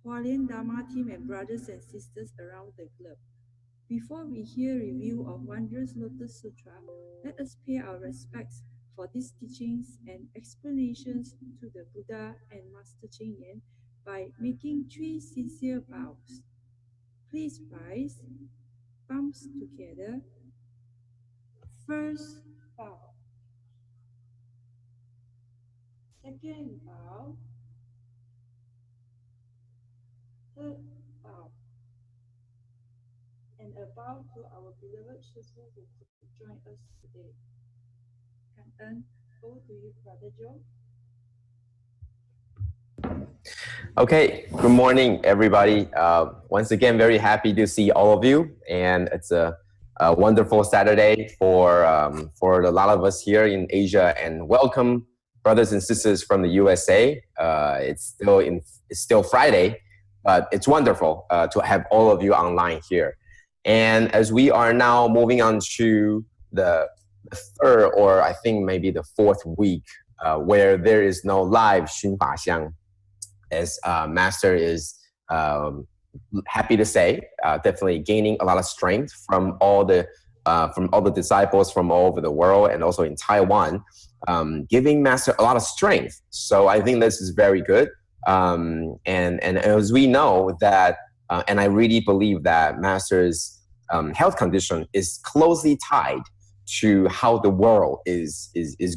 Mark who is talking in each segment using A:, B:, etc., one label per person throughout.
A: Hualien Dharma team and brothers and sisters around the globe. Before we hear review of Wondrous Lotus Sutra, let us pay our respects for these teachings and explanations to the Buddha and Master Ching by making 3 sincere bows. Please rise, palms together. First bow. Second bow. Third bow. And a bow to our beloved Shifu who could join us today. Kan'en, over to you, Brother Joe.
B: Okay, good morning, everybody. Once again, very happy to see all of you, and it's a wonderful Saturday for a lot of us here in Asia. And welcome, brothers and sisters from the USA. It's still Friday, but it's wonderful to have all of you online here. And as we are now moving on to the third, or I think maybe the fourth week, where there is no live 熏法香. As Master is happy to say, definitely gaining a lot of strength from all the disciples from all over the world and also in Taiwan, giving Master a lot of strength. So I think this is very good. And as we know that, and I really believe that Master's health condition is closely tied to how the world is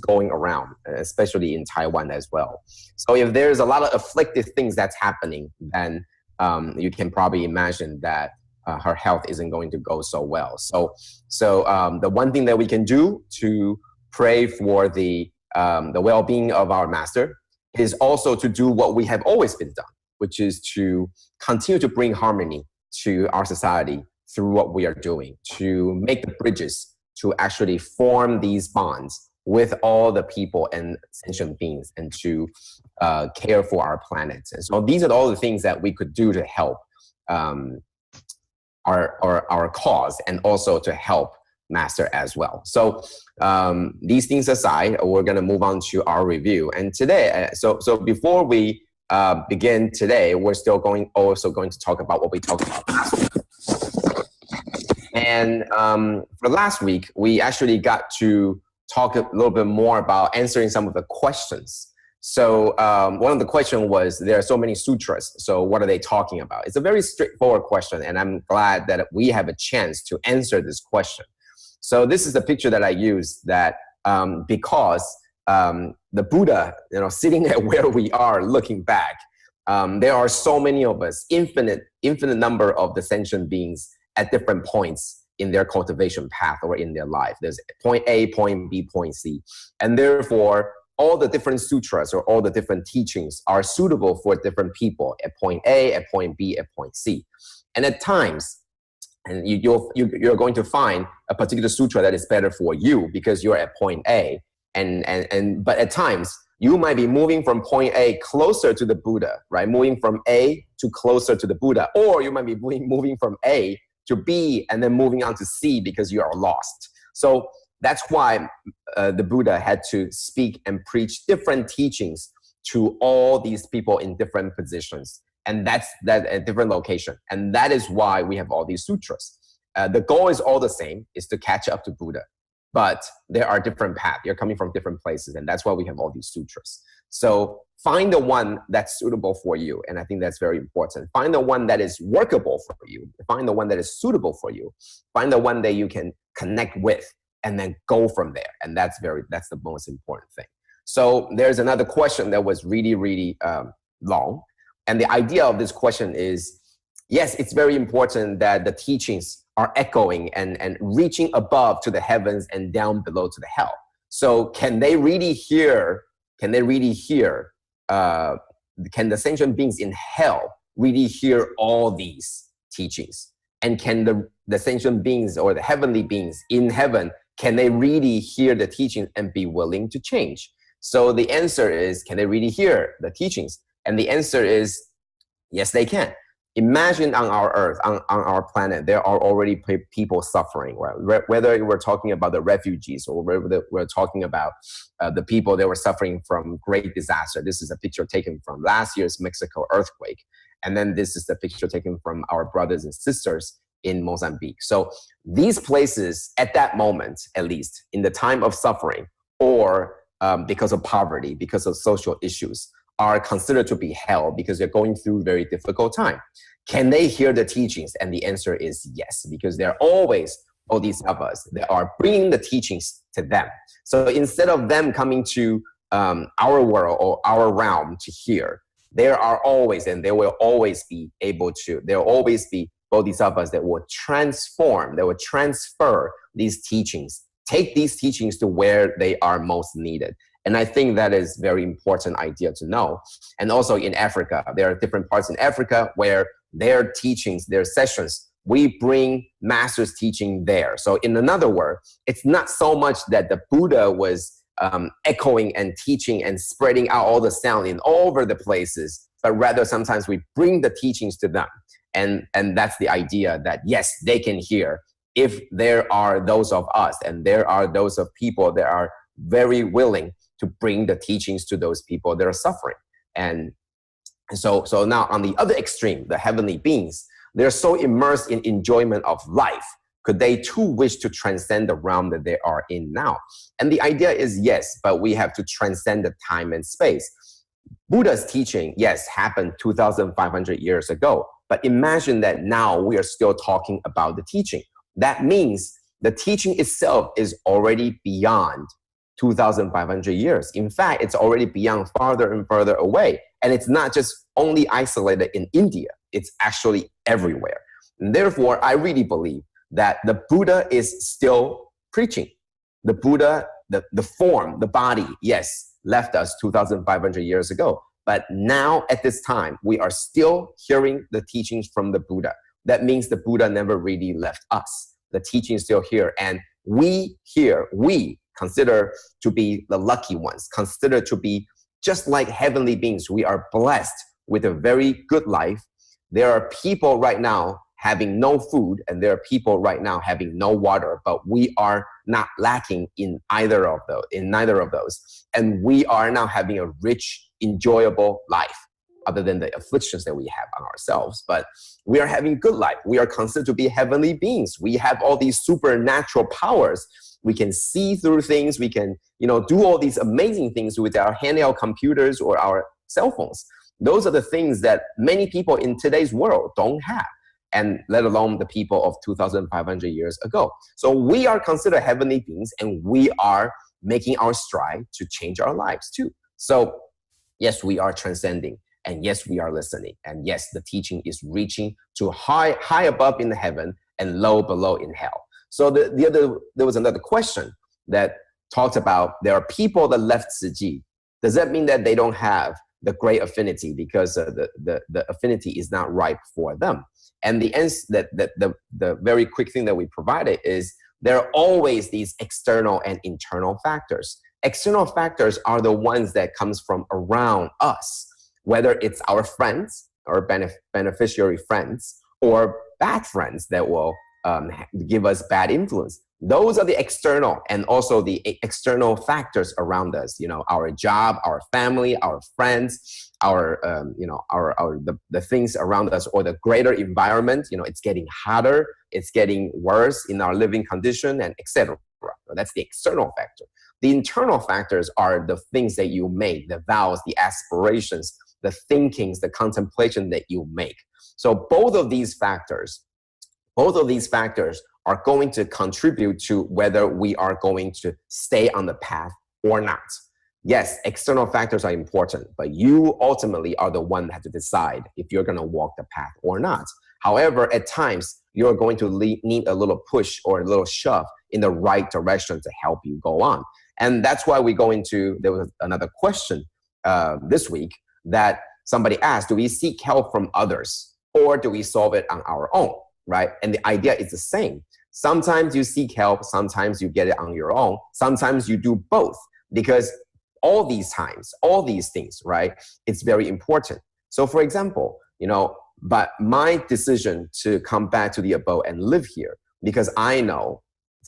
B: going around, especially in Taiwan as well. So if there's a lot of afflictive things that's happening, then you can probably imagine that her health isn't going to go so well. So the one thing that we can do to pray for the well-being of our Master is also to do what we have always been done, which is to continue to bring harmony to our society through what we are doing, to make the bridges to actually form these bonds with all the people and sentient beings, and to care for our planet. And so these are all the things that we could do to help our cause, and also to help Master as well. So these things aside, we're going to move on to our review. And today, so before we begin today, we're still also going to talk about what we talked about last week. And for last week, we actually got to talk a little bit more about answering some of the questions. So one of the questions was, there are so many sutras, so what are they talking about? It's a very straightforward question, and I'm glad that we have a chance to answer this question. So this is the picture that I use, that because the Buddha, sitting at where we are looking back, there are so many of us, infinite number of the sentient beings at different points in their cultivation path or in their life. There's point A, point B, point C. And therefore, all the different sutras or all the different teachings are suitable for different people at point A, at point B, at point C. And at times, and you're going to find a particular sutra that is better for you because you're at point A. But at times, you might be moving from point A closer to the Buddha, right? Moving from A to closer to the Buddha. Or you might be moving from A to B and then moving on to C because you are lost. So that's why the Buddha had to speak and preach different teachings to all these people in different positions. And that's a different location. And that is why we have all these sutras. The goal is all the same, is to catch up to Buddha. But there are different paths. You're coming from different places. And that's why we have all these sutras. So find the one that's suitable for you. And I think that's very important. Find the one that is workable for you. Find the one that is suitable for you. Find the one that you can connect with, and then go from there. And that's the most important thing. So there's another question that was really, really long. And the idea of this question is, yes, it's very important that the teachings are echoing and reaching above to the heavens and down below to the hell. So can they really hear, can the sentient beings in hell really hear all these teachings? And can the sentient beings or the heavenly beings in heaven, can they really hear the teachings and be willing to change? So the answer is, can they really hear the teachings? And the answer is, yes, they can. Imagine on our earth, on our planet, there are already people suffering, right? Whether we're talking about the refugees or whether we're talking about the people that were suffering from great disaster. This is a picture taken from last year's Mexico earthquake. And then this is the picture taken from our brothers and sisters in Mozambique. So these places at that moment, at least in the time of suffering or because of poverty, because of social issues, are considered to be hell because they're going through a very difficult time. Can they hear the teachings? And the answer is yes, because there are always bodhisattvas that are bringing the teachings to them. So instead of them coming to our world or our realm to hear, there are always, and there will always be able to, there will always be bodhisattvas that will transform, that will transfer these teachings, take these teachings to where they are most needed. And I think that is very important idea to know. And also in Africa, there are different parts in Africa where their teachings, their sessions, we bring master's teaching there. So in another word, it's not so much that the Buddha was echoing and teaching and spreading out all the sound in all over the places, but rather sometimes we bring the teachings to them. And that's the idea that yes, they can hear if there are those of us and there are those of people that are very willing to bring the teachings to those people that are suffering. And so now on the other extreme, the heavenly beings, they're so immersed in enjoyment of life. Could they too wish to transcend the realm that they are in now? And the idea is yes, but we have to transcend the time and space. Buddha's teaching, yes, happened 2,500 years ago. But imagine that now we are still talking about the teaching. That means the teaching itself is already beyond 2,500 years. In fact, it's already beyond farther and further away. And it's not just only isolated in India. It's actually everywhere. And therefore, I really believe that the Buddha is still preaching. The Buddha, the form, the body, yes, left us 2,500 years ago. But now at this time, we are still hearing the teachings from the Buddha. That means the Buddha never really left us. The teaching is still here. And we here, we consider to be the lucky ones, consider to be just like heavenly beings. We are blessed with a very good life. There are people right now having no food, and there are people right now having no water, but we are not lacking in neither of those. And we are now having a rich, enjoyable life, other than the afflictions that we have on ourselves. But we are having good life. We are considered to be heavenly beings. We have all these supernatural powers. We can see through things. We can, do all these amazing things with our handheld computers or our cell phones. Those are the things that many people in today's world don't have, and let alone the people of 2,500 years ago. So we are considered heavenly beings, and we are making our stride to change our lives too. So yes, we are transcending, and yes, we are listening, and yes, the teaching is reaching to high above in heaven and low below in hell. So there was another question that talked about there are people that left Tzu Chi. Does that mean that they don't have the great affinity because the affinity is not ripe for them? And the answer the very quick thing that we provided is there are always these external and internal factors. External factors are the ones that comes from around us, whether it's our friends or beneficiary friends or bad friends that will give us bad influence. Those are the external, and also the external factors around us. Our job, our family, our friends, the things around us, or the greater environment. It's getting hotter, it's getting worse in our living condition, and etc. That's the external factor. The internal factors are the things that you make, the vows, the aspirations, the thinkings, the contemplation that you make. So both of these factors are going to contribute to whether we are going to stay on the path or not. Yes, external factors are important, but you ultimately are the one that has to decide if you're going to walk the path or not. However, at times, you're going to need a little push or a little shove in the right direction to help you go on. And that's why there was another question this week that somebody asked, do we seek help from others or do we solve it on our own, right? And the idea is the same. Sometimes you seek help, sometimes you get it on your own, sometimes you do both, because all these things, right, it's very important. So for example, but my decision to come back to the abode and live here, because I know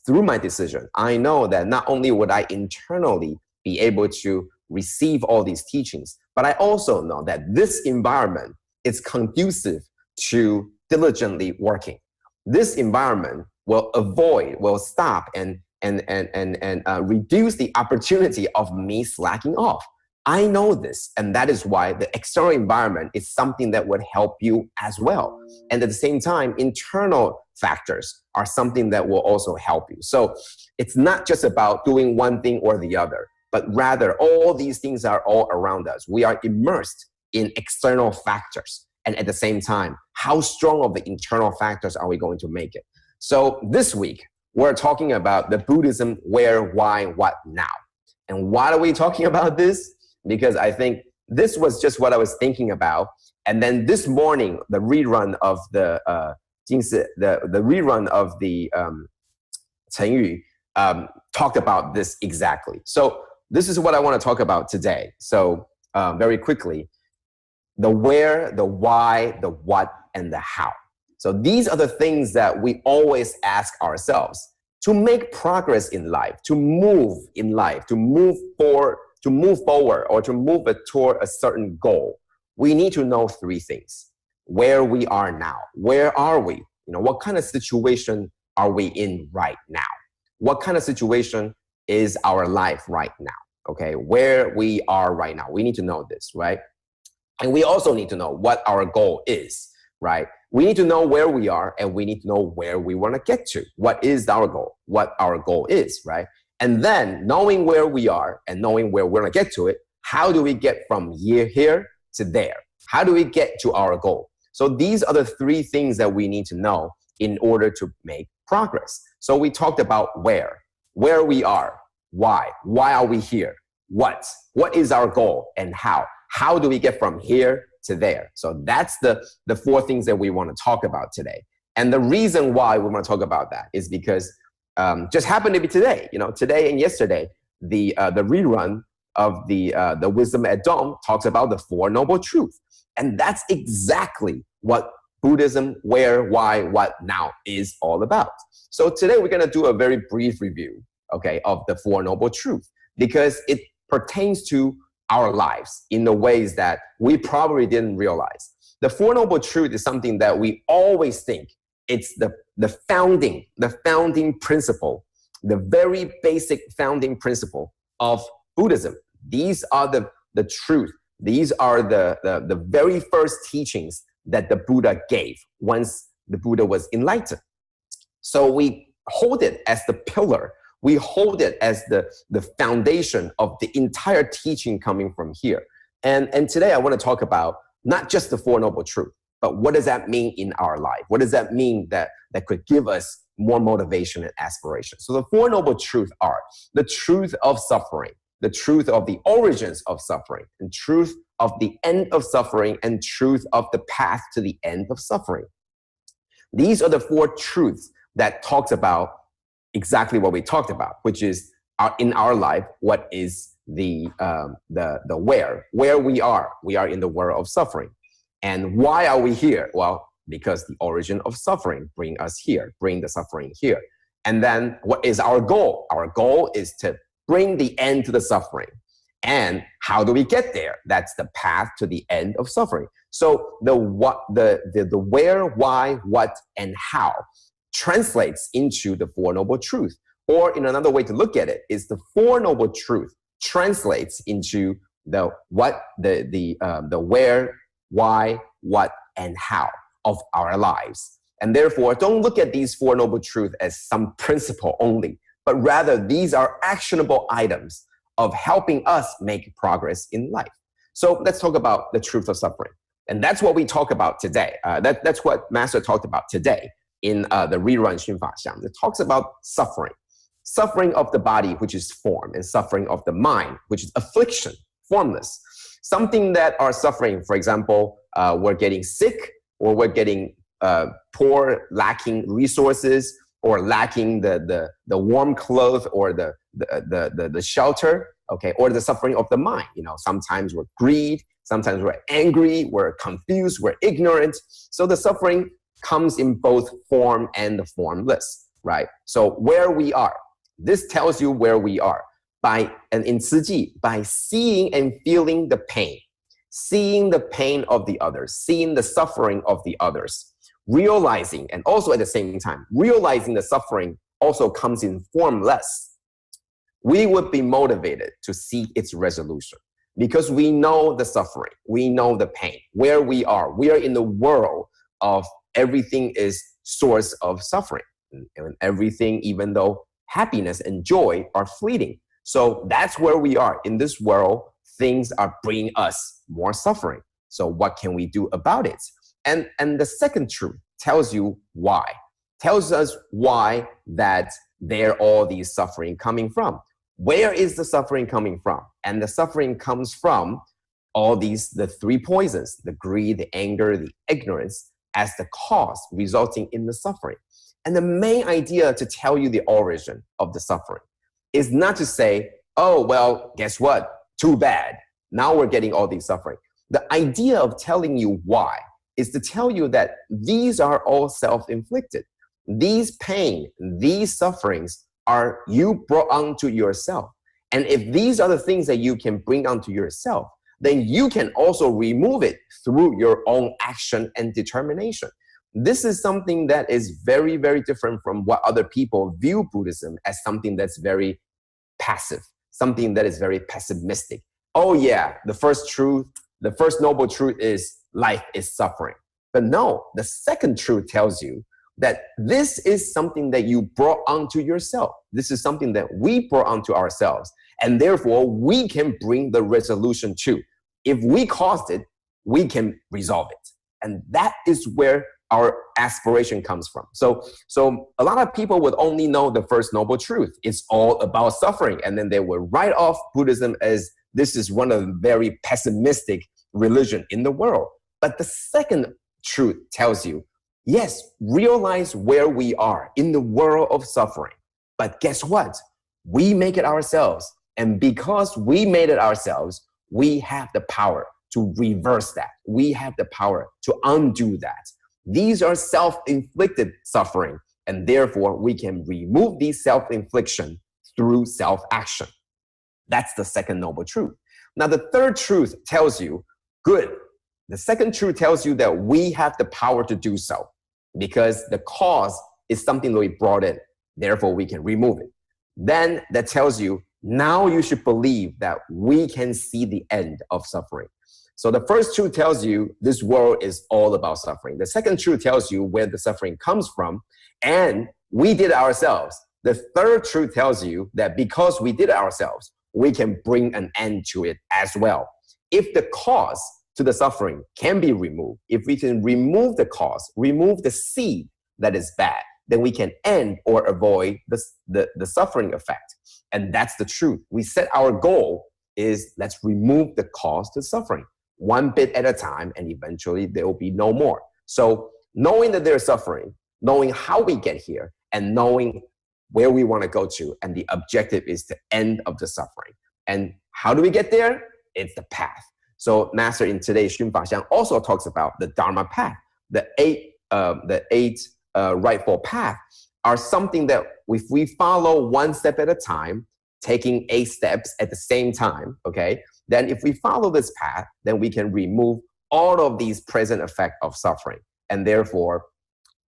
B: through my decision, I know that not only would I internally be able to receive all these teachings, but I also know that this environment is conducive to diligently working. This environment will stop and reduce the opportunity of me slacking off. I know this, and that is why the external environment is something that would help you as well. And at the same time, internal factors are something that will also help you. So it's not just about doing one thing or the other, but rather all these things are all around us. We are immersed in external factors. And at the same time, how strong of the internal factors are we going to make it? So this week, we're talking about the Buddhism where, why, what, now. And why are we talking about this? Because I think this was just what I was thinking about. And then this morning, the rerun of the rerun of the Chen Yu talked about this exactly. So this is what I want to talk about today. So very quickly, the where, the why, the what, and the how. So these are the things that we always ask ourselves to make progress in life, to move in life, to move forward, or to move toward a certain goal. We need to know three things: where we are now. Where are we? What kind of situation are we in right now? What kind of situation is our life right now? Okay, where we are right now. We need to know this, right? And we also need to know what our goal is, right? We need to know where we are, and we need to know where we want to get to. What is our goal? What our goal is, right? And then knowing where we are and knowing where we're going to get to it, how do we get from here to there? How do we get to our goal? So these are the three things that we need to know in order to make progress. So we talked about where we are, why are we here, what is our goal, and how do we get from here to there? So that's the four things that we want to talk about today. And the reason why we want to talk about that is because just happened to be today. Today and yesterday, the rerun of the Wisdom at Dawn talks about the Four Noble Truths. And that's exactly what Buddhism, where, why, what, now is all about. So today we're going to do a very brief review, okay, of the Four Noble Truths, because it pertains to our lives in the ways that we probably didn't realize. The Four Noble Truths is something that we always think it's the founding principle, the very basic founding principle of Buddhism. These are the truth. These are the very first teachings that the Buddha gave once the Buddha was enlightened. So we hold it as the pillar. We hold it as the foundation of the entire teaching coming from here. And today I want to talk about not just the Four Noble Truths, but what does that mean in our life? What does that mean that could give us more motivation and aspiration? So the Four Noble Truths are the truth of suffering, the truth of the origins of suffering, and truth of the end of suffering, and truth of the path to the end of suffering. These are the four truths that talks about exactly what we talked about, which is in our life, what is the where we are. We are in the world of suffering. And why are we here? Well, because the origin of suffering bring us here, bring the suffering here. And then what is our goal? Our goal is to bring the end to the suffering. And how do we get there? That's the path to the end of suffering. So the where, why, what, and how translates into the Four Noble Truths. Or in another way to look at it is the Four Noble Truths translates into the where, why, what, and how of our lives. And therefore, don't look at these Four Noble Truths as some principle only, but rather these are actionable items of helping us make progress in life. So let's talk about the truth of suffering. And that's what we talk about today. That's what Master talked about today in the rerun Xun Fa Xiang. It talks about suffering. Suffering of the body, which is form, and suffering of the mind, which is affliction, formless. Something that are suffering, for example, we're getting sick, or we're getting poor, lacking resources, or lacking the warm clothes, or the shelter, okay, or the suffering of the mind. Sometimes we're greed, sometimes we're angry, we're confused, we're ignorant. So the suffering comes in both form and the formless, right? So where we are, this tells you where we are by seeing and feeling the pain, seeing the pain of the others, seeing the suffering of the others, realizing, and also at the same time, realizing the suffering also comes in formless, we would be motivated to seek its resolution because we know the suffering, we know the pain, where we are. We are in the world of everything is source of suffering, and everything, even though happiness and joy are fleeting. So that's where we are in this world. Things are bringing us more suffering. So what can we do about it? And the second truth tells you why. Tells us why that there are all these suffering coming from. Where is the suffering coming from? And the suffering comes from all these, the three poisons, the greed, the anger, the ignorance, as the cause resulting in the suffering. And the main idea to tell you the origin of the suffering is not to say, oh, well, guess what? Too bad. Now we're getting all these suffering. The idea of telling you why is to tell you that these are all self-inflicted. These pain, these sufferings are you brought onto yourself. And if these are the things that you can bring onto yourself, then you can also remove it through your own action and determination. This is something that is very, very different from what other people view Buddhism as something that's very passive, something that is very pessimistic. Oh yeah, the first truth, the first noble truth is life is suffering. But no, the second truth tells you that this is something that you brought onto yourself. This is something that we brought onto ourselves. And therefore, we can bring the resolution to. If we caused it, we can resolve it. And that is where our aspiration comes from. So a lot of people would only know the first noble truth. It's all about suffering. And then they would write off Buddhism as this is one of the very pessimistic religion in the world. But the second truth tells you, yes, realize where we are in the world of suffering. But guess what? We make it ourselves. And because we made it ourselves, we have the power to reverse that. We have the power to undo that. These are self-inflicted suffering, and therefore we can remove these self-infliction through self-action. That's the second noble truth. Now, the third truth tells you, good. The second truth tells you that we have the power to do so because the cause is something that we brought in. Therefore, we can remove it. Then that tells you, now you should believe that we can see the end of suffering. So the first truth tells you this world is all about suffering. The second truth tells you where the suffering comes from, and we did it ourselves. The third truth tells you that because we did it ourselves, we can bring an end to it as well. If the cause to the suffering can be removed, if we can remove the cause, remove the seed that is bad, then we can end or avoid the suffering effect. And that's the truth. We set our goal is let's remove the cause to suffering one bit at a time, and eventually there will be no more. So knowing that there's suffering, knowing how we get here, and knowing where we want to go to, and the objective is the end of the suffering. And how do we get there? It's the path. So Master in today's Xun Fa Xiang also talks about the Dharma path. The eight rightful path are something that if we follow one step at a time, taking 8 steps at the same time, okay, then if we follow this path, then we can remove all of these present effects of suffering. And therefore,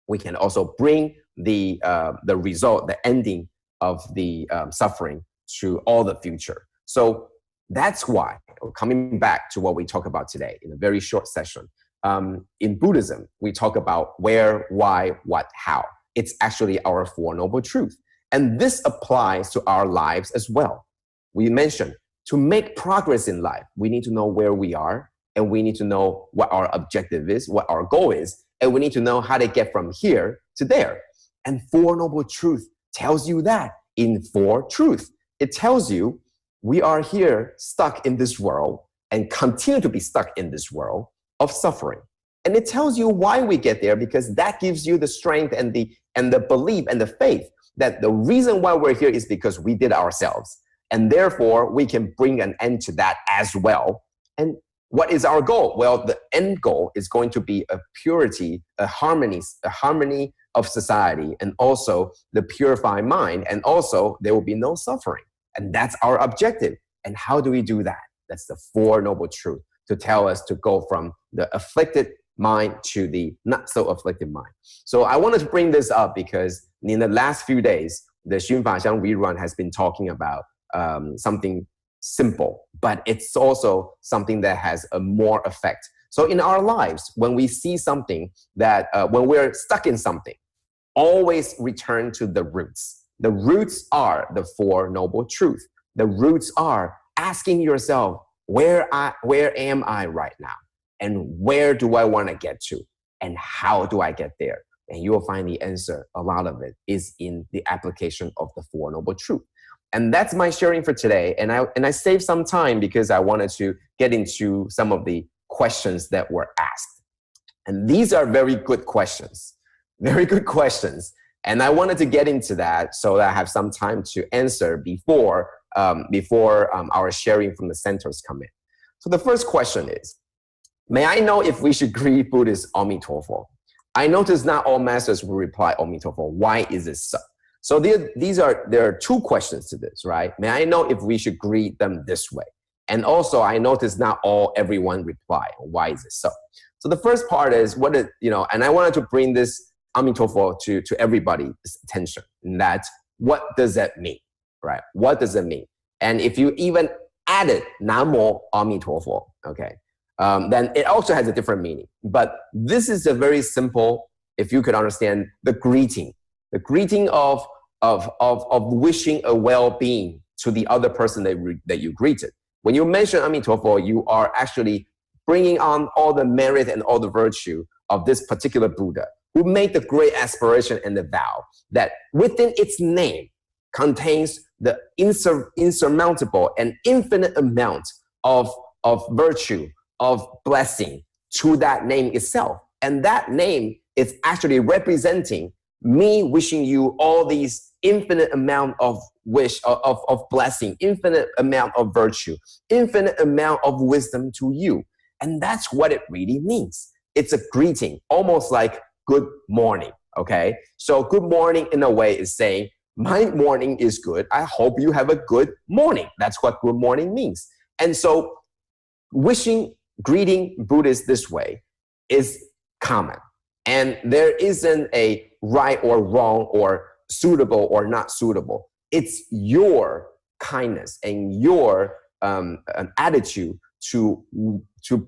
B: we can also bring the result, the ending of the suffering to all the future. So that's why, coming back to what we talk about today in a very short session, in Buddhism, we talk about where, why, what, how. It's actually our Four Noble Truths. And this applies to our lives as well. We mentioned to make progress in life, we need to know where we are, and we need to know what our objective is, what our goal is, and we need to know how to get from here to there. And Four Noble Truths tells you that in Four Truths. It tells you we are here stuck in this world and continue to be stuck in this world of suffering. And it tells you why we get there, because that gives you the strength and the belief and the faith that the reason why we're here is because we did ourselves. And therefore, we can bring an end to that as well. And what is our goal? Well, the end goal is going to be a purity, a harmony of society, and also the purified mind. And also, there will be no suffering. And that's our objective. And how do we do that? That's the Four Noble Truths. to tell us to go from the afflicted mind to the not so afflicted mind. So I wanted to bring this up because in the last few days, the Xun Fa Xiang rerun has been talking about something simple, but it's also something that has a more effect. So in our lives, when we see something that, when we're stuck in something, always return to the roots. The roots are the Four Noble Truths. The roots are asking yourself, where am I right now? And where do I want to get to? And how do I get there? And you will find the answer, a lot of it, is in the application of the Four Noble Truths. And that's my sharing for today. And I saved some time because I wanted to get into some of the questions that were asked. And these are very good questions. Very good questions. And I wanted to get into that so that I have some time to answer before our sharing from the centers come in. So the first question is, may I know if we should greet Buddhist Amitofo? I notice not all masters will reply Amitofo. Why is it so? So there are two questions to this, right? May I know if we should greet them this way? And also, I notice not everyone reply. Why is it so? So the first part is and I wanted to bring this Amitofo to everybody's attention. And that, what does that mean, right? What does it mean? And if you even added Namo Amitofo, okay, then it also has a different meaning. But this is a very simple, if you could understand, the greeting of wishing a well-being to the other person that you greeted. When you mention Amitofo, you are actually bringing on all the merit and all the virtue of this particular Buddha who made the great aspiration and the vow that within its name contains the insurmountable and infinite amount of virtue, of blessing to that name itself. And that name is actually representing me wishing you all these infinite amount of wish, of blessing, infinite amount of virtue, infinite amount of wisdom to you. And that's what it really means. It's a greeting, almost like good morning, okay? So good morning in a way is saying, my morning is good. I hope you have a good morning. That's what good morning means. And so greeting Buddhists this way is common. And there isn't a right or wrong or suitable or not suitable. It's your kindness and your an attitude to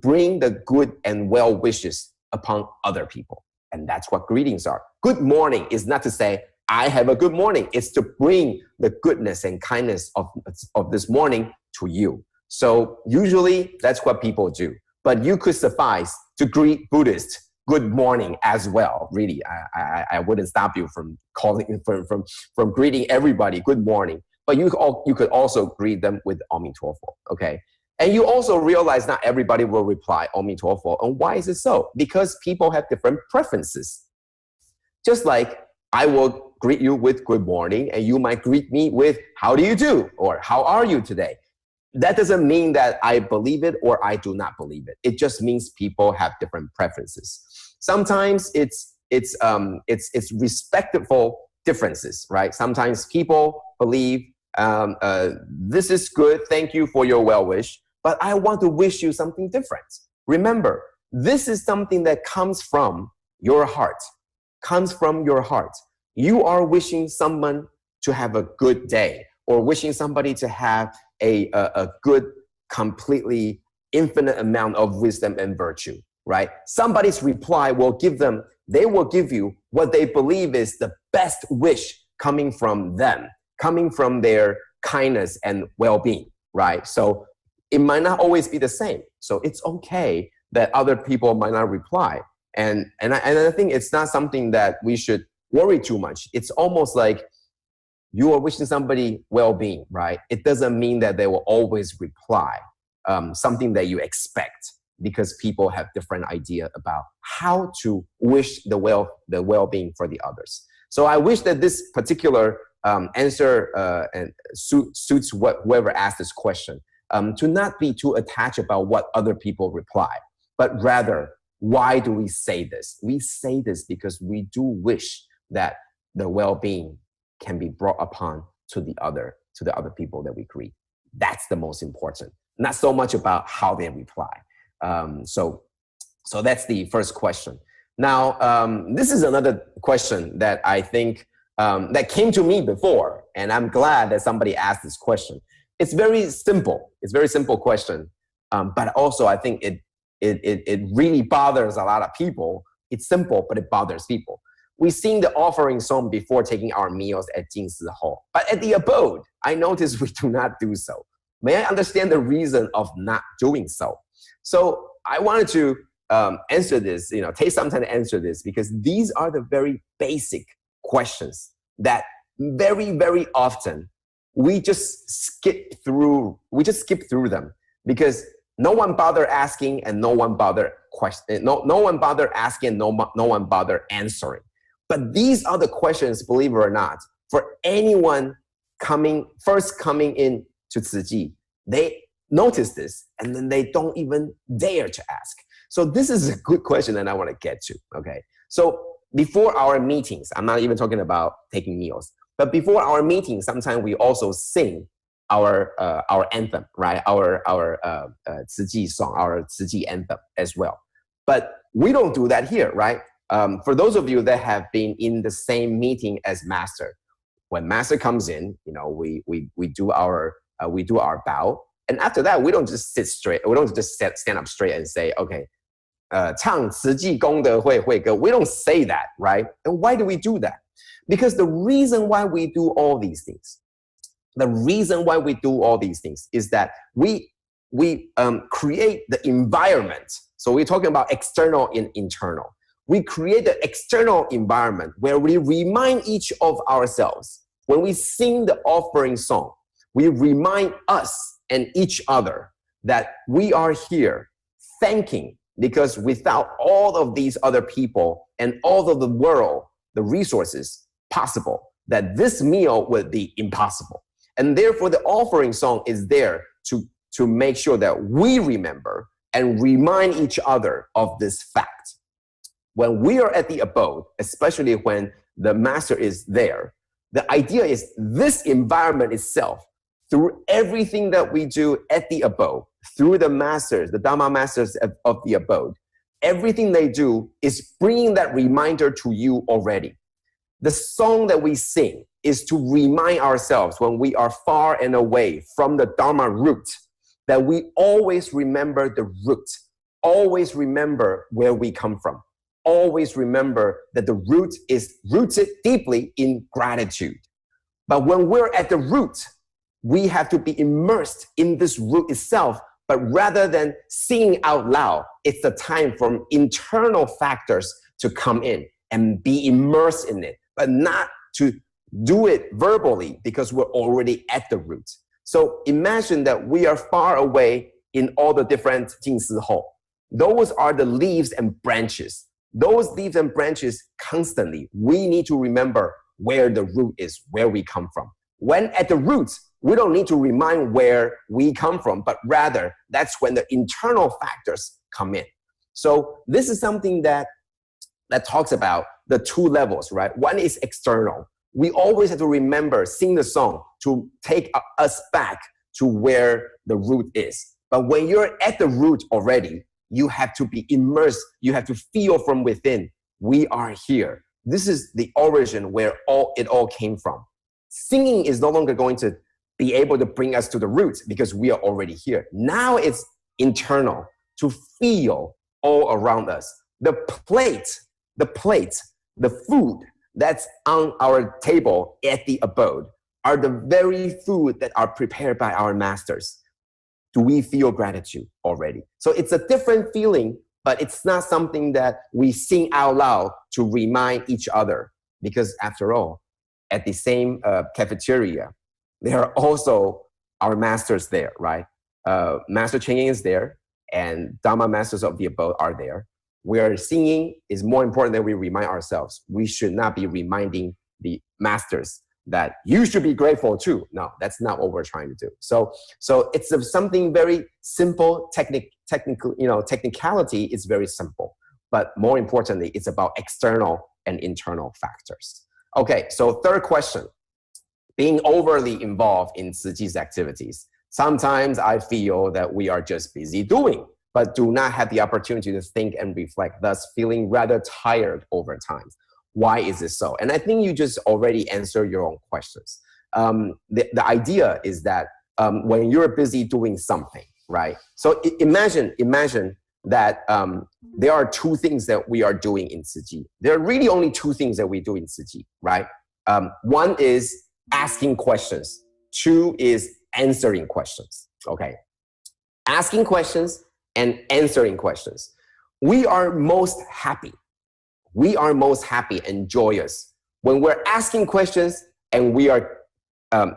B: bring the good and well wishes upon other people. And that's what greetings are. Good morning is not to say, I have a good morning. It's to bring the goodness and kindness of this morning to you. So usually that's what people do. But you could suffice to greet Buddhists good morning as well. Really, I wouldn't stop you from calling from greeting everybody good morning. But you could also greet them with Amitofo, okay? And you also realize not everybody will reply Amitofo. And why is it so? Because people have different preferences. Just like I will greet you with good morning, and you might greet me with how do you do? Or how are you today? That doesn't mean that I believe it or I do not believe it. It just means people have different preferences. Sometimes it's respectful differences, right? Sometimes people believe this is good, thank you for your well wish, but I want to wish you something different. Remember, this is something that comes from your heart, comes from your heart. You are wishing someone to have a good day or wishing somebody to have a good, completely infinite amount of wisdom and virtue, right? Somebody's reply they will give you what they believe is the best wish coming from them, coming from their kindness and well-being, right? So it might not always be the same. So it's okay that other people might not reply. And I think it's not something that we should worry too much. It's almost like you are wishing somebody well-being, right? It doesn't mean that they will always reply something that you expect, because people have different idea about how to wish the well-being for the others. So I wish that this particular answer and suits whoever asked this question, to not be too attached about what other people reply, but rather, why do we say this? We say this because we do wish that the well-being can be brought upon to the other people that we greet. That's the most important. Not so much about how they reply. So that's the first question. Now, this is another question that I think that came to me before, and I'm glad that somebody asked this question. It's very simple. It's a very simple question, but also I think it really bothers a lot of people. It's simple, but it bothers people. We sing the offering song before taking our meals at Jing Hall, but at the abode, I notice we do not do so. May I understand the reason of not doing so? So I wanted to answer this, take some time to answer this, because these are the very basic questions that very, very often we just skip through them because no one bother asking and no one bother asking, no one bother answering. But these are the questions, believe it or not, for anyone first coming in to Tzu Chi. They notice this and then they don't even dare to ask. So this is a good question that I want to get to, okay? So before our meetings, I'm not even talking about taking meals, but before our meetings, sometimes we also sing our anthem, right? Our Tzu Chi song, our Tzu Chi anthem as well. But we don't do that here, right? For those of you that have been in the same meeting as Master, when Master comes in, we do our bow, and after that, we don't just sit straight. We don't just stand up straight and say, okay, 唱慈济功德会会歌. We don't say that, right? And why do we do that? Because the reason why we do all these things, is that we create the environment. So we're talking about external and internal. We create the external environment where we remind each of ourselves. When we sing the offering song, we remind us and each other that we are here thanking, because without all of these other people and all of the world, the resources possible, that this meal would be impossible. And therefore, the offering song is there to make sure that we remember and remind each other of this fact. When we are at the abode, especially when the Master is there, the idea is this environment itself, through everything that we do at the abode, through the masters, the Dharma masters of the abode, everything they do is bringing that reminder to you already. The song that we sing is to remind ourselves when we are far and away from the Dharma root, that we always remember the root, always remember where we come from, always remember that the root is rooted deeply in gratitude. But when we're at the root, we have to be immersed in this root itself, but rather than singing out loud, it's the time for internal factors to come in and be immersed in it, but not to do it verbally because we're already at the root. So imagine that we are far away in all the different Jing Hall. Those are the leaves and branches. Those leaves and branches constantly, we need to remember where the root is, where we come from. When at the roots, we don't need to remind where we come from, but rather that's when the internal factors come in. So this is something that talks about the two levels, right? One is external. We always have to remember, sing the song to take us back to where the root is. But when you're at the root already, you have to be immersed. You have to feel from within, we are here. This is the origin where it all came from. Singing is no longer going to be able to bring us to the roots because we are already here. Now it's internal, to feel all around us. The plate, the food that's on our table at the abode are the very food that are prepared by our masters. Do we feel gratitude already? So it's a different feeling, but it's not something that we sing out loud to remind each other, because after all, at the same cafeteria, there are also our masters there, right? Master Cheng is there, and Dharma masters of the abode are there. Where singing is more important than we remind ourselves. We should not be reminding the masters that you should be grateful too. No, that's not what we're trying to do. So it's something very simple, technicality is very simple. But more importantly, it's about external and internal factors. Okay, so third question. Being overly involved in Tzu Chi's activities. Sometimes I feel that we are just busy doing. but do not have the opportunity to think and reflect, thus feeling rather tired over time. Why is this so? And I think you just already answered your own questions. The idea is that when you're busy doing something, right? So imagine that there are two things that we are doing in Tzu Chi. There are really only two things that we do in Tzu Chi, right? One is asking questions. Two is answering questions, okay? Asking questions and answering questions. We are most happy. We are most happy and joyous when we're asking questions and we are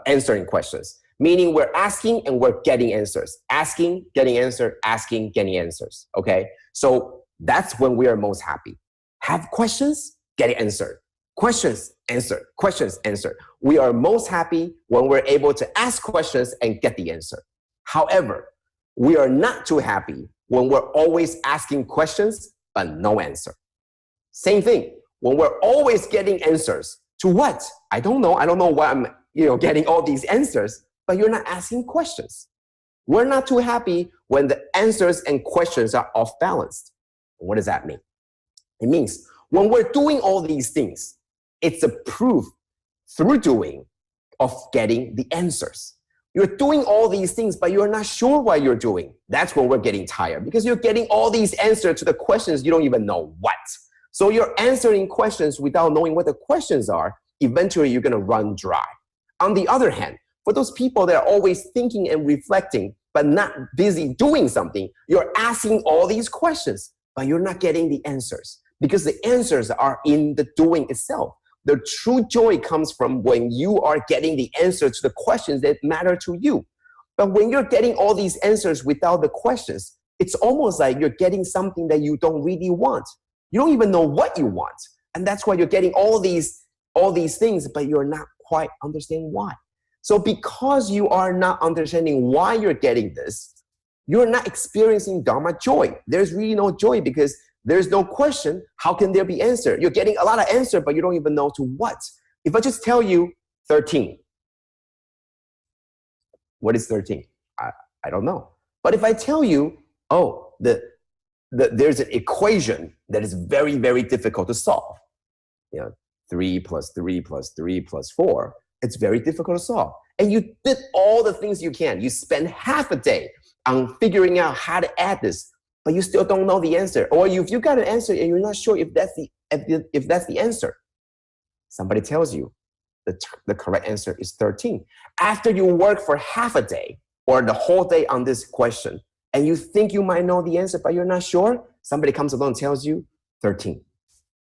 B: answering questions. Meaning we're asking and we're getting answers. Asking, getting answer, asking, getting answers. Okay? So that's when we are most happy. Have questions, get answered. Questions, answer. Questions, answer. We are most happy when we're able to ask questions and get the answer. However, we are not too happy when we're always asking questions but no answer. Same thing. When we're always getting answers to what? I don't know. I don't know why I'm getting all these answers, but you're not asking questions. We're not too happy when the answers and questions are off balanced. What does that mean? It means when we're doing all these things, it's a proof through doing of getting the answers. You're doing all these things, but you're not sure what you're doing. That's when we're getting tired because you're getting all these answers to the questions you don't even know what. So you're answering questions without knowing what the questions are. Eventually, you're going to run dry. On the other hand, for those people that are always thinking and reflecting, but not busy doing something, you're asking all these questions, but you're not getting the answers because the answers are in the doing itself. The true joy comes from when you are getting the answer to the questions that matter to you. But when you're getting all these answers without the questions, it's almost like you're getting something that you don't really want. You don't even know what you want. And that's why you're getting all these things, but you're not quite understanding why. So because you are not understanding why you're getting this, you're not experiencing Dharma joy. There's really no joy because there's no question. How can there be answer? You're getting a lot of answer, but you don't even know to what. If I just tell you 13, what is 13? I don't know. But if I tell you, oh, there's an equation that is very, very difficult to solve. 3 plus 3 plus 3 plus 4. It's very difficult to solve. And you did all the things you can. You spend half a day on figuring out how to add this, but you still don't know the answer. Or if you got an answer and you're not sure if that's the answer, somebody tells you the correct answer is 13. After you work for half a day or the whole day on this question, and you think you might know the answer, but you're not sure, somebody comes along and tells you 13.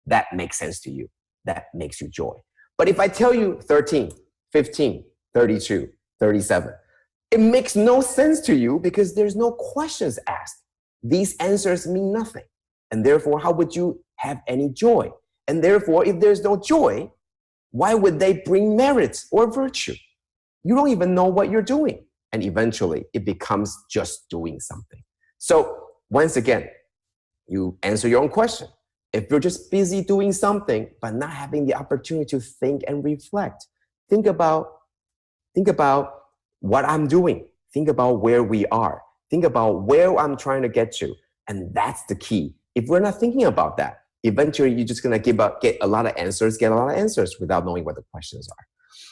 B: That makes sense to you. That makes you joy. But if I tell you 13, 15, 32, 37, it makes no sense to you because there's no questions asked. These answers mean nothing. And therefore, how would you have any joy? And therefore, if there's no joy, why would they bring merit or virtue? You don't even know what you're doing. And eventually, it becomes just doing something. So once again, you answer your own question. If you're just busy doing something, but not having the opportunity to think and reflect, think about what I'm doing. Think about where we are. Think about where I'm trying to get to. And that's the key. If we're not thinking about that, eventually you're just going to get a lot of answers without knowing what the questions are.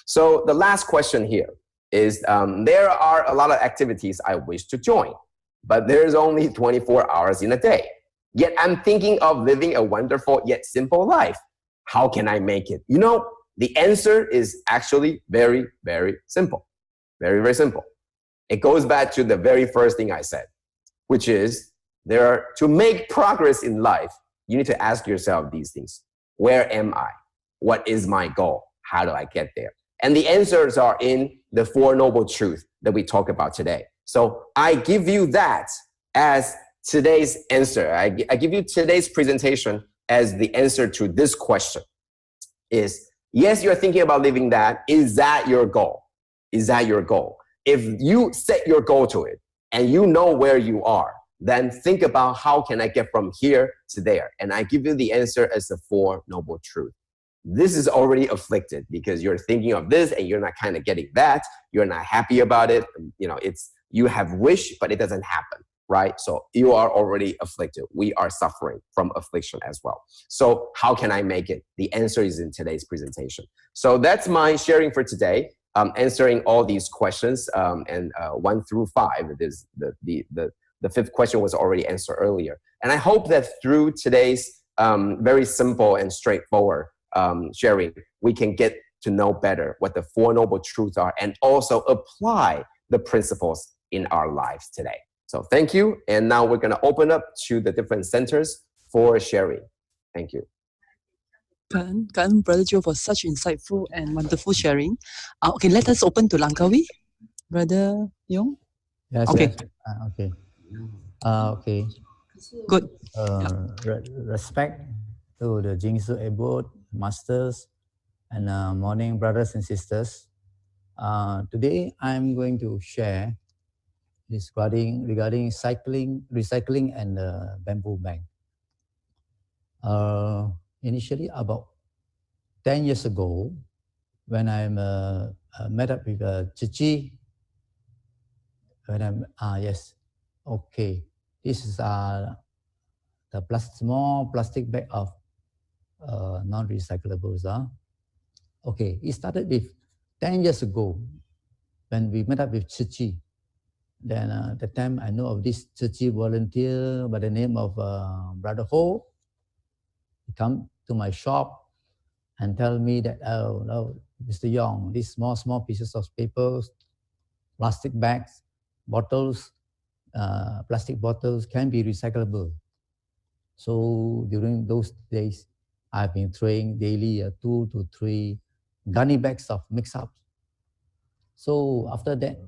B: So the last question here is, there are a lot of activities I wish to join, but there's only 24 hours in a day. Yet I'm thinking of living a wonderful yet simple life. How can I make it? The answer is actually very, very simple. Very, very simple. It goes back to the very first thing I said, which is to make progress in life, you need to ask yourself these things. Where am I? What is my goal? How do I get there? And the answers are in the Four Noble Truths that we talk about today. So I give you that as today's answer. I give you today's presentation as the answer to this question is, yes, you're thinking about living that. Is that your goal? Is that your goal? If you set your goal to it and you know where you are, then think about how can I get from here to there? And I give you the answer as the Four Noble Truths. This is already afflicted because you're thinking of this and you're not kind of getting that. You're not happy about it. You have wish, but it doesn't happen. right? So you are already afflicted. We are suffering from affliction as well. So how can I make it? The answer is in today's presentation. So that's my sharing for today. Answering all these questions, and 1 through 5. There's the 5th question was already answered earlier. And I hope that through today's very simple and straightforward sharing, we can get to know better what the 4 Noble Truths are and also apply the principles in our lives today. So thank you. And now we're going to open up to the different centers for sharing. Thank you.
C: Kan Brother Joe for such insightful and wonderful sharing. Okay, let us open to Langkawi. Brother Yong?
D: Yes,
C: okay.
D: Yes. Okay. Okay.
C: Good.
D: Respect to the Jing Abode Masters and morning brothers and sisters. Today I'm going to share this regarding recycling and bamboo bank. Initially, about 10 years ago, when I met up with Chichi, yes, okay, this is the small plastic bag of non-recyclables. Okay, it started with 10 years ago when we met up with Chichi. Then at the time I know of this Chichi volunteer by the name of Brother Ho. He come to my shop and tell me that, oh no, Mr. Yong, these small pieces of papers, plastic bags, bottles, plastic bottles can be recyclable. So during those days, I've been throwing daily 2 to 3 gunny bags of mix-ups. So after that,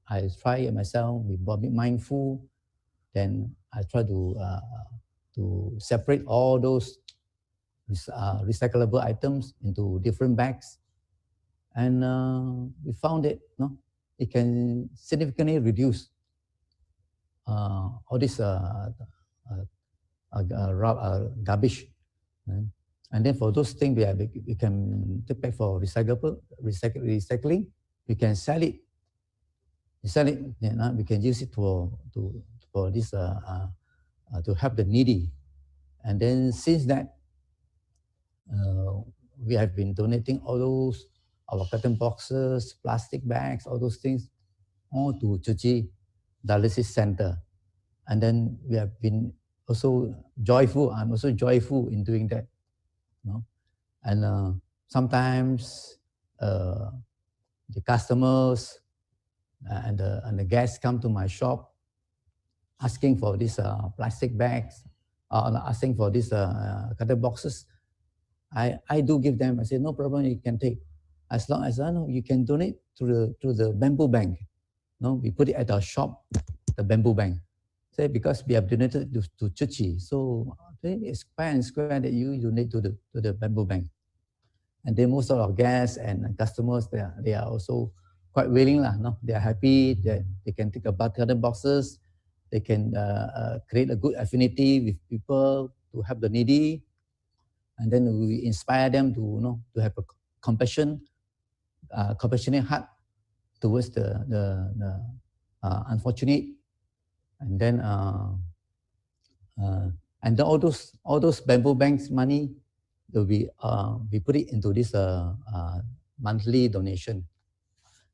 D: I try it myself, be mindful. Then I try to separate all those recyclable items into different bags. And we found that it can significantly reduce all this garbage. Right? And then for those things, we can take back for recycling. We can sell it. We can use it for this to help the needy. And then since that, we have been donating all those our carton boxes, plastic bags, all those things, all to Chuchi Dialysis Center. And then we have been also joyful. I'm also joyful in doing that. And sometimes the customers and the guests come to my shop asking for these plastic bags, asking for these carton boxes. I do give them. I say, no problem, you can take. As long as you can donate to the bamboo bank. We put it at our shop, the bamboo bank. Say because we have donated to Chuchi, so it's fair and square that you donate to the bamboo bank. And then most of our guests and customers, they are also quite willing. They are happy that they can take about carton boxes. They can create a good affinity with people to help the needy. And then we inspire them to have a compassionate heart towards the unfortunate. And then all those bamboo banks money will be we put it into this monthly donation.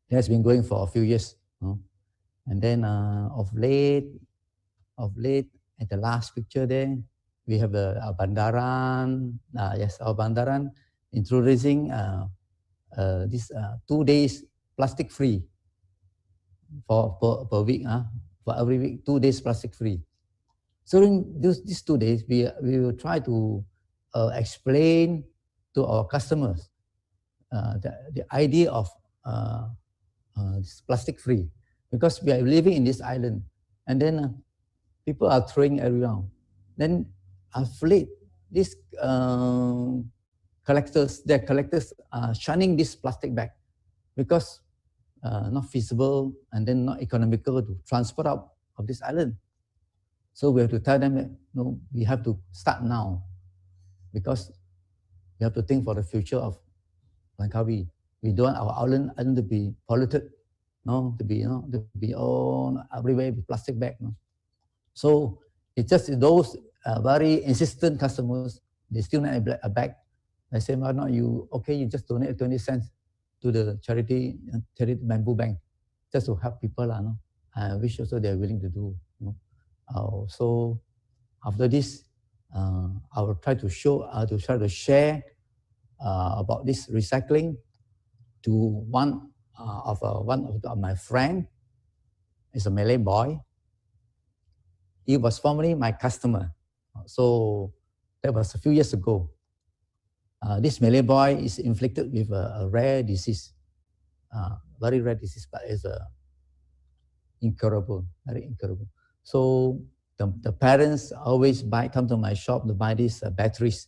D: It has been going for a few years. And then of late at the last picture there, we have our Bandaran. Yes, our Bandaran introducing this 2 days plastic free per week. For every week, 2 days plastic free. So during these 2 days, we will try to explain to our customers the idea of this plastic free, because we are living in this island, and then people are throwing around. Then affiliate these collectors are shunning this plastic bag because not feasible and then not economical to transport out of this island. So we have to tell them that we have to start now, because we have to think for the future of Langkawi. We don't want our island to be polluted, to be all everywhere with plastic bag. So it's just those very insistent customers, they still need a bag. I say, why not you, okay, you just donate 20 cents to the charity bamboo bank, just to help people, no? Which also they're willing to do. So after this, I will try to share about this recycling to one of my friend. Is a Malay boy. He was formerly my customer. So that was a few years ago. This Malay boy is inflicted with a rare disease, very rare disease, but it's incurable, very incurable. So the parents always come to my shop to buy these batteries,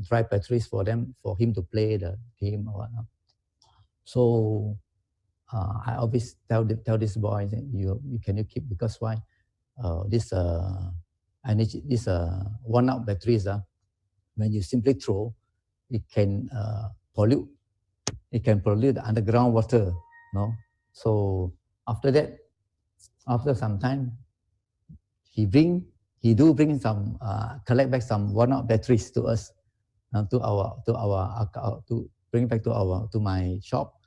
D: dry batteries for him to play the game or whatnot. So I always tell this boy that you keep, because why? This energy, this worn-out batteries, when you simply throw, it can pollute. It can pollute the underground water, no? So after that, after some time, he do bring some collect back some worn-out batteries to us, to bring back to my shop.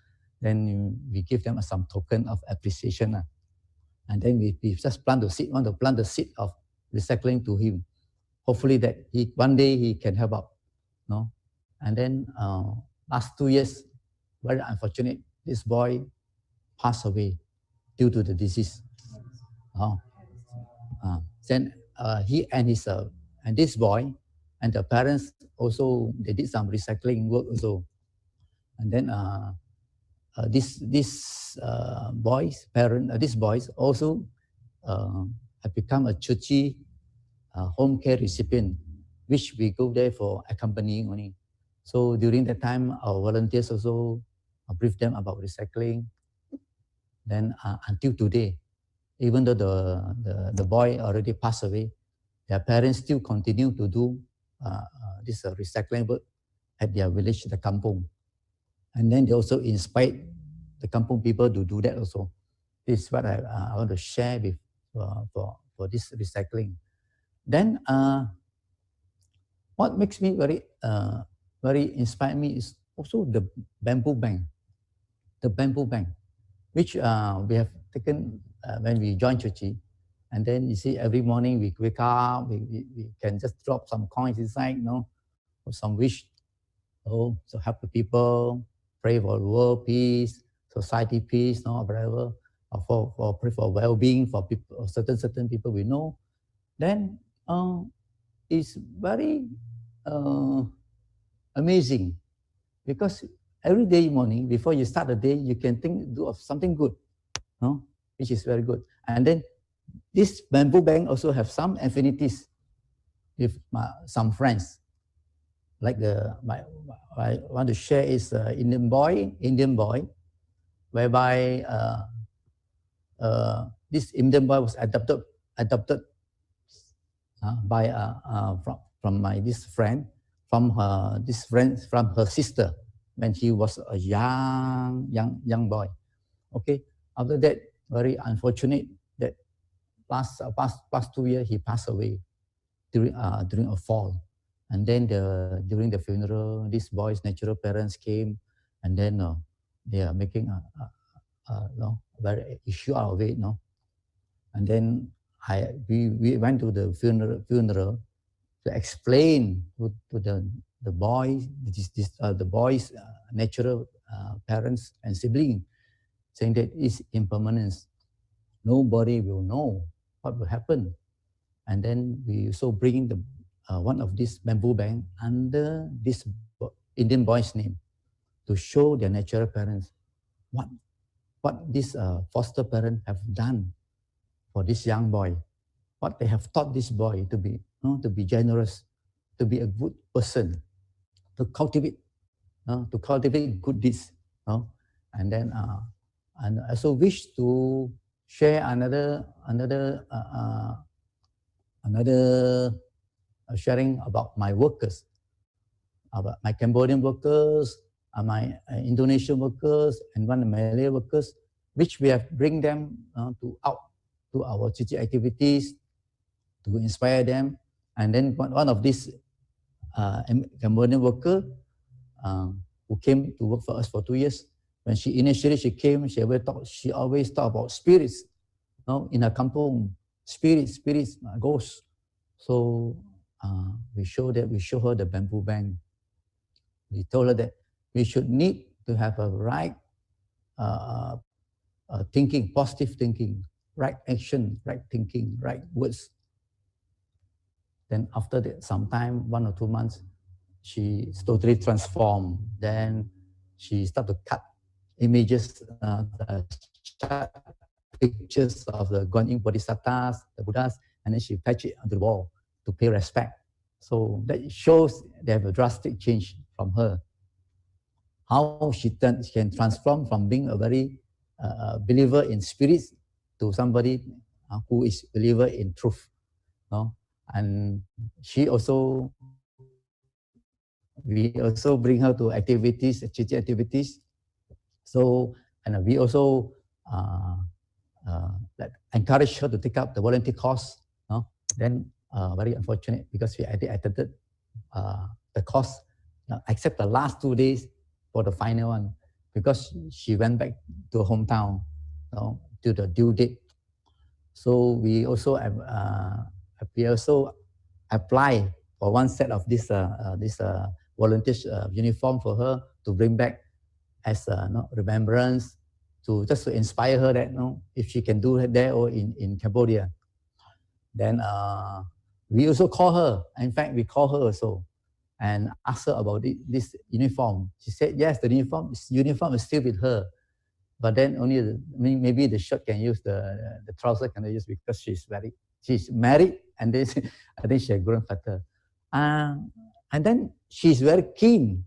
D: Then we give them some token of appreciation, and then we just want to plant the seed of recycling to him. Hopefully that one day he can help out, no? And then last 2 years, very unfortunate, this boy passed away due to the disease. Then he and this boy and the parents also, they did some recycling work also. And then these boys also have become a churchy home care recipient, which we go there for accompanying only. So during that time, our volunteers also brief them about recycling. Then until today, even though the boy already passed away, their parents still continue to do this recycling work at their village, the kampung. And then they also inspired the kampung people to do that also. This is what I want to share with for this recycling. Then what makes me very inspired me is also the bamboo bank. The bamboo bank, which we have taken when we joined Churchy. And then you see every morning we wake up, we can just drop some coins inside, or some wish. So help the people, pray for world peace, society peace, whatever, or pray for well-being for people, certain people we know. Then it's very amazing, because every day morning before you start the day, you can do of something good, which is very good. And then this bamboo bank also have some affinities with some friends. Like I want to share is Indian boy, whereby this Indian boy was adopted by from this friend, from her sister when he was a young boy. Okay, after that, very unfortunate that past 2 years he passed away during a fall. And then during the funeral, this boy's natural parents came, and then they are making a very issue out of it, And then we went to the funeral to explain to the boy, the boy's natural parents and siblings, saying that it's impermanence. Nobody will know what will happen. And then we also bring the one of these bamboo bank under this Indian boy's name to show their natural parents what this foster parent have done for this young boy, what they have taught this boy to be generous, to be a good person, to cultivate good deeds, and then and I also wish to share another sharing about my workers, about my Cambodian workers, my Indonesian workers, and one Malay workers, which we have bring them out to our Chichi activities to inspire them. And then one of these Cambodian worker who came to work for us for 2 years. When she initially came, she always talked about spirits, in her kampong, spirits, ghosts. So we show her the bamboo bank. We told her that we should need to have a right thinking, positive thinking, right action, right thinking, right words. Then after that, sometime 1 or 2 months, she totally transformed. Then she started to cut images, pictures of the Guanyin Bodhisattvas, the Buddhas, and then she patched it on the wall to pay respect. So that shows they have a drastic change from her. How she can transform from being a very believer in spirits to somebody who is believer in truth. And we also bring her to activities, Chichi activities. So, and we also encourage her to take up the volunteer course. Then very unfortunate because we attended the course, except the last 2 days for the final one, because she went back to her hometown to the due date. So we also apply for one set of this volunteers uniform for her to bring back as remembrance, just to inspire her that if she can do it there or in Cambodia. Then we also call her. In fact, we call her also and ask her about this uniform. She said yes, the uniform is still with her, but then only maybe the shirt can use, the trouser can use because she's married, and then I think she had grown fatter. And then she's very keen.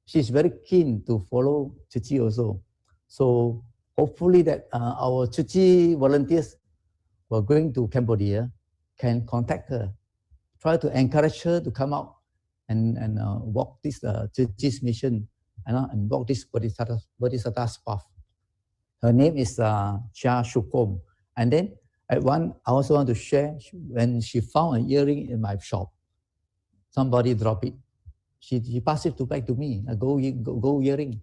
D: She's very keen to follow Chichi also. So hopefully that our Chichi volunteers who are going to Cambodia can contact her, try to encourage her to come out and walk this Chichi's mission and walk this Bodhisattva's path. Her name is Chia Shukom. And then I also want to share, when she found an earring in my shop, somebody dropped it. She passed it back to me, a gold earring.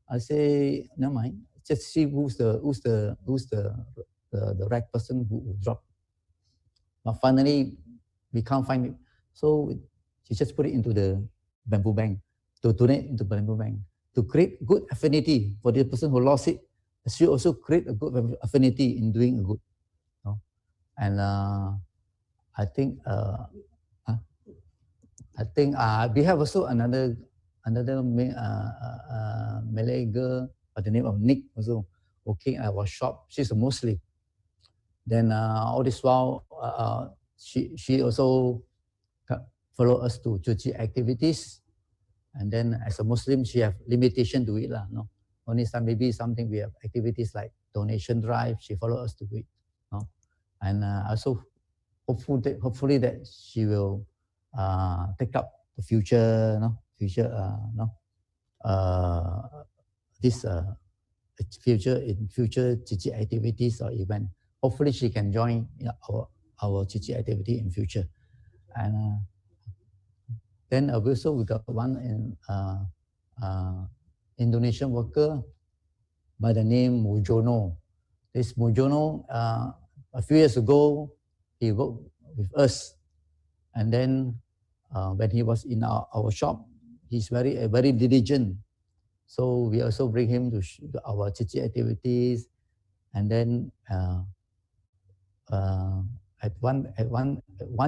D: I say, never mind, just see who's the right person who dropped. But finally, we can't find it. So she just put it into the bamboo bank, to donate into bamboo bank, to create good affinity for the person who lost it. She also create a good affinity in doing a good. And I think we have also another Malay girl by the name of Nick, also working at our shop. She's a Muslim. Then all this while, she also follow us to Chuchi activities. And then as a Muslim, she have limitation to it. Only maybe something we have activities like donation drive, she follow us to it. And also hopefully that she will take up the future future Chichi activities or event. Hopefully she can join our Chichi activity in future. And then also we got one in Indonesian worker by the name Mujono. This Mujono, a few years ago, he worked with us. And then when he was in our shop, he's very diligent. So we also bring him to our Chichi activities. And then at one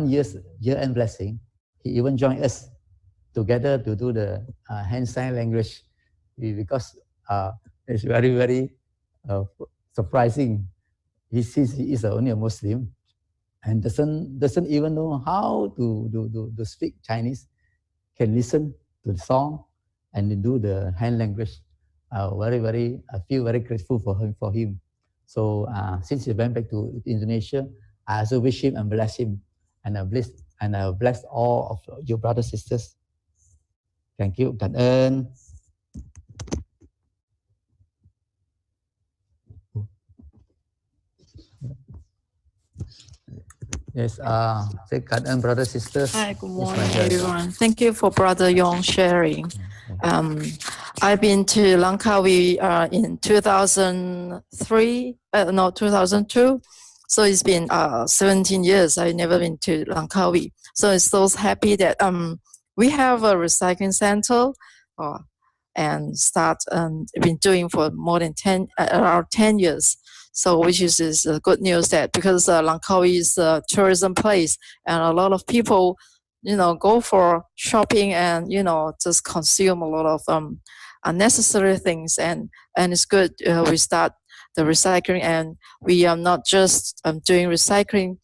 D: year-end blessing, he even joined us together to do the hand sign language, because it's very, very surprising. He sees he is only a Muslim and doesn't even know how to speak Chinese, can listen to the song and do the hand language. I feel very grateful for him. So since he went back to Indonesia, I also wish him and bless him, and I bless all of your brothers and sisters. Thank you. Cảm ơn. Yes, say Kadan, brothers, sisters.
E: Hi, good
D: It's
E: morning,
D: my turn.
E: everyone. Thank you for Brother Yong sharing. I've been to Langkawi in 2002. So it's been 17 years. I've never been to Langkawi. So it's so happy that we have a recycling center and been doing for more than around 10 years. So which is good news that because Langkawi is a tourism place and a lot of people, go for shopping and, just consume a lot of unnecessary things. And it's good we start the recycling, and we are not just doing recycling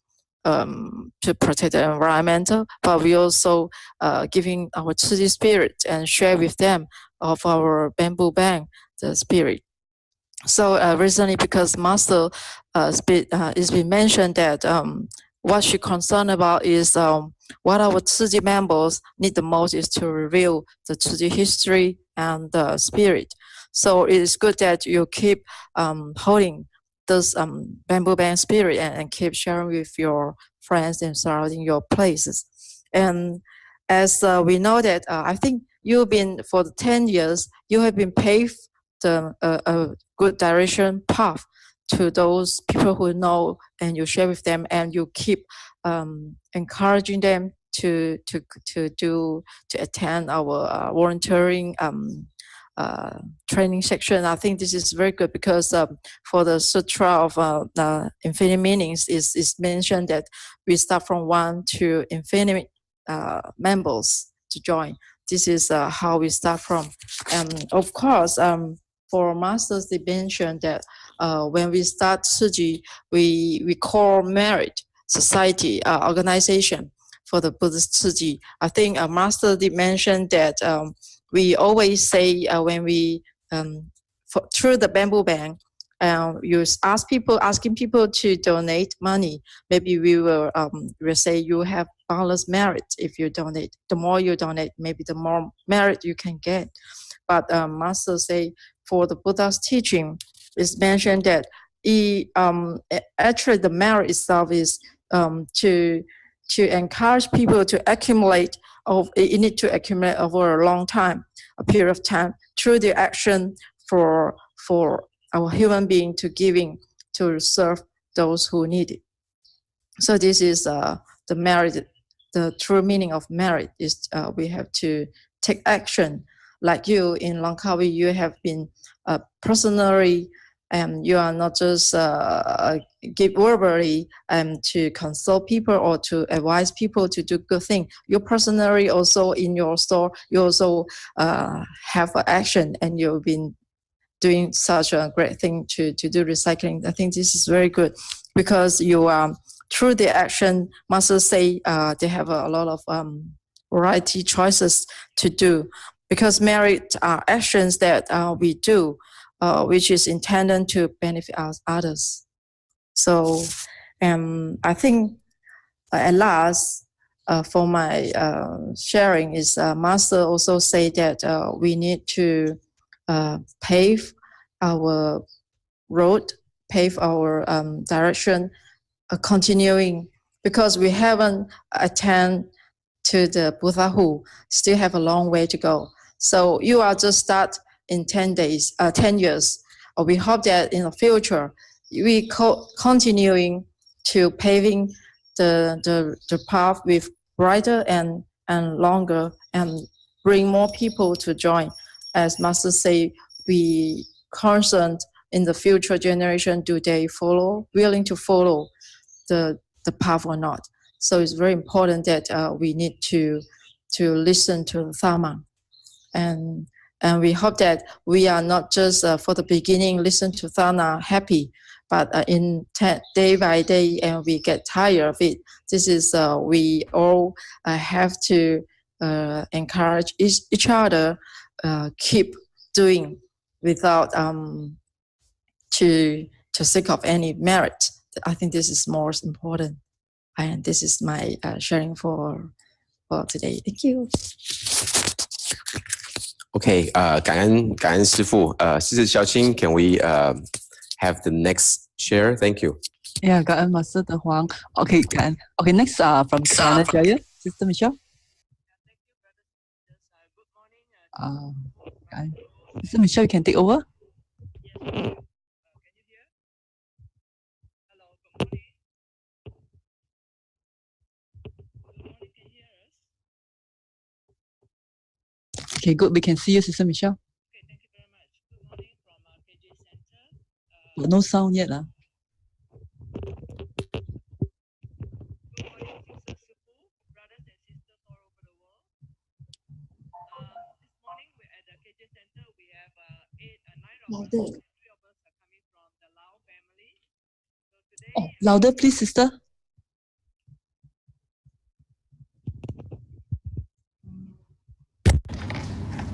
E: to protect the environmental, but we also giving our Tzu Chi spirit and share with them of our bamboo bank, the spirit. So recently, because Master it's been mentioned that what she concerned about is what our Tzu Chi members need the most is to reveal the Tzu Chi history and the spirit. So it is good that you keep holding this bamboo band spirit and keep sharing with your friends and surrounding your places. And as we know that I think you've been for the 10 years, you have been paved the good direction path to those people who know, and you share with them, and you keep encouraging them to attend our volunteering training section. I think this is very good because for the Sutra of the Infinite Meanings is mentioned that we start from 1 to infinite members to join. This is how we start from. And of course, for masters, they mentioned that when we start Tzu Chi, we call merit society organization for the Buddhist Tzu Chi. I think master did mention that we always say when we through the bamboo bank, you asking people to donate money. Maybe we will say you have boundless merit if you donate. The more you donate, maybe the more merit you can get. But master say for the Buddha's teaching, it's mentioned that actually the merit itself is to encourage people to accumulate. You need to accumulate over a long time, a period of time, through the action for our human being to giving to serve those who need it. So this is the merit. The true meaning of merit is we have to take action. Like you in Langkawi, you have been personally, you are not just give verbally to consult people or to advise people to do good thing. You personally also in your store, you also have action, and you've been doing such a great thing to do recycling. I think this is very good because you through the action, masters say they have a lot of variety choices to do, because merit are actions that we do, which is intended to benefit others. So I think at last, for my sharing is master also say that we need to pave our road, pave our direction, continuing, because we haven't attained to the Buddhahood, still have a long way to go. So you are just start in 10 years. We hope that in the future, we continuing to paving the path with brighter and longer, and bring more people to join. As Master say, we concerned in the future generation, do they willing to follow the path or not? So it's very important that we need to listen to the Dharma. And we hope that we are not just for the beginning listen to Dharma happy, but day by day, and we get tired of it. This is we all have to encourage each other, keep doing without to seek of any merit. I think this is most important, and this is my sharing for today. Thank you.
B: Okay, 感恩师父。谢谢小青。Can we have the next share? Thank you.
C: Yeah, Kaan Master the Huang. Okay, Kaan. Okay, next from Canada, Sister Michelle. Kaan. Sister Michelle, you can take over. Okay, good. We can see you, Sister Michelle. But no sound yet. Louder. Oh, louder, please, sister.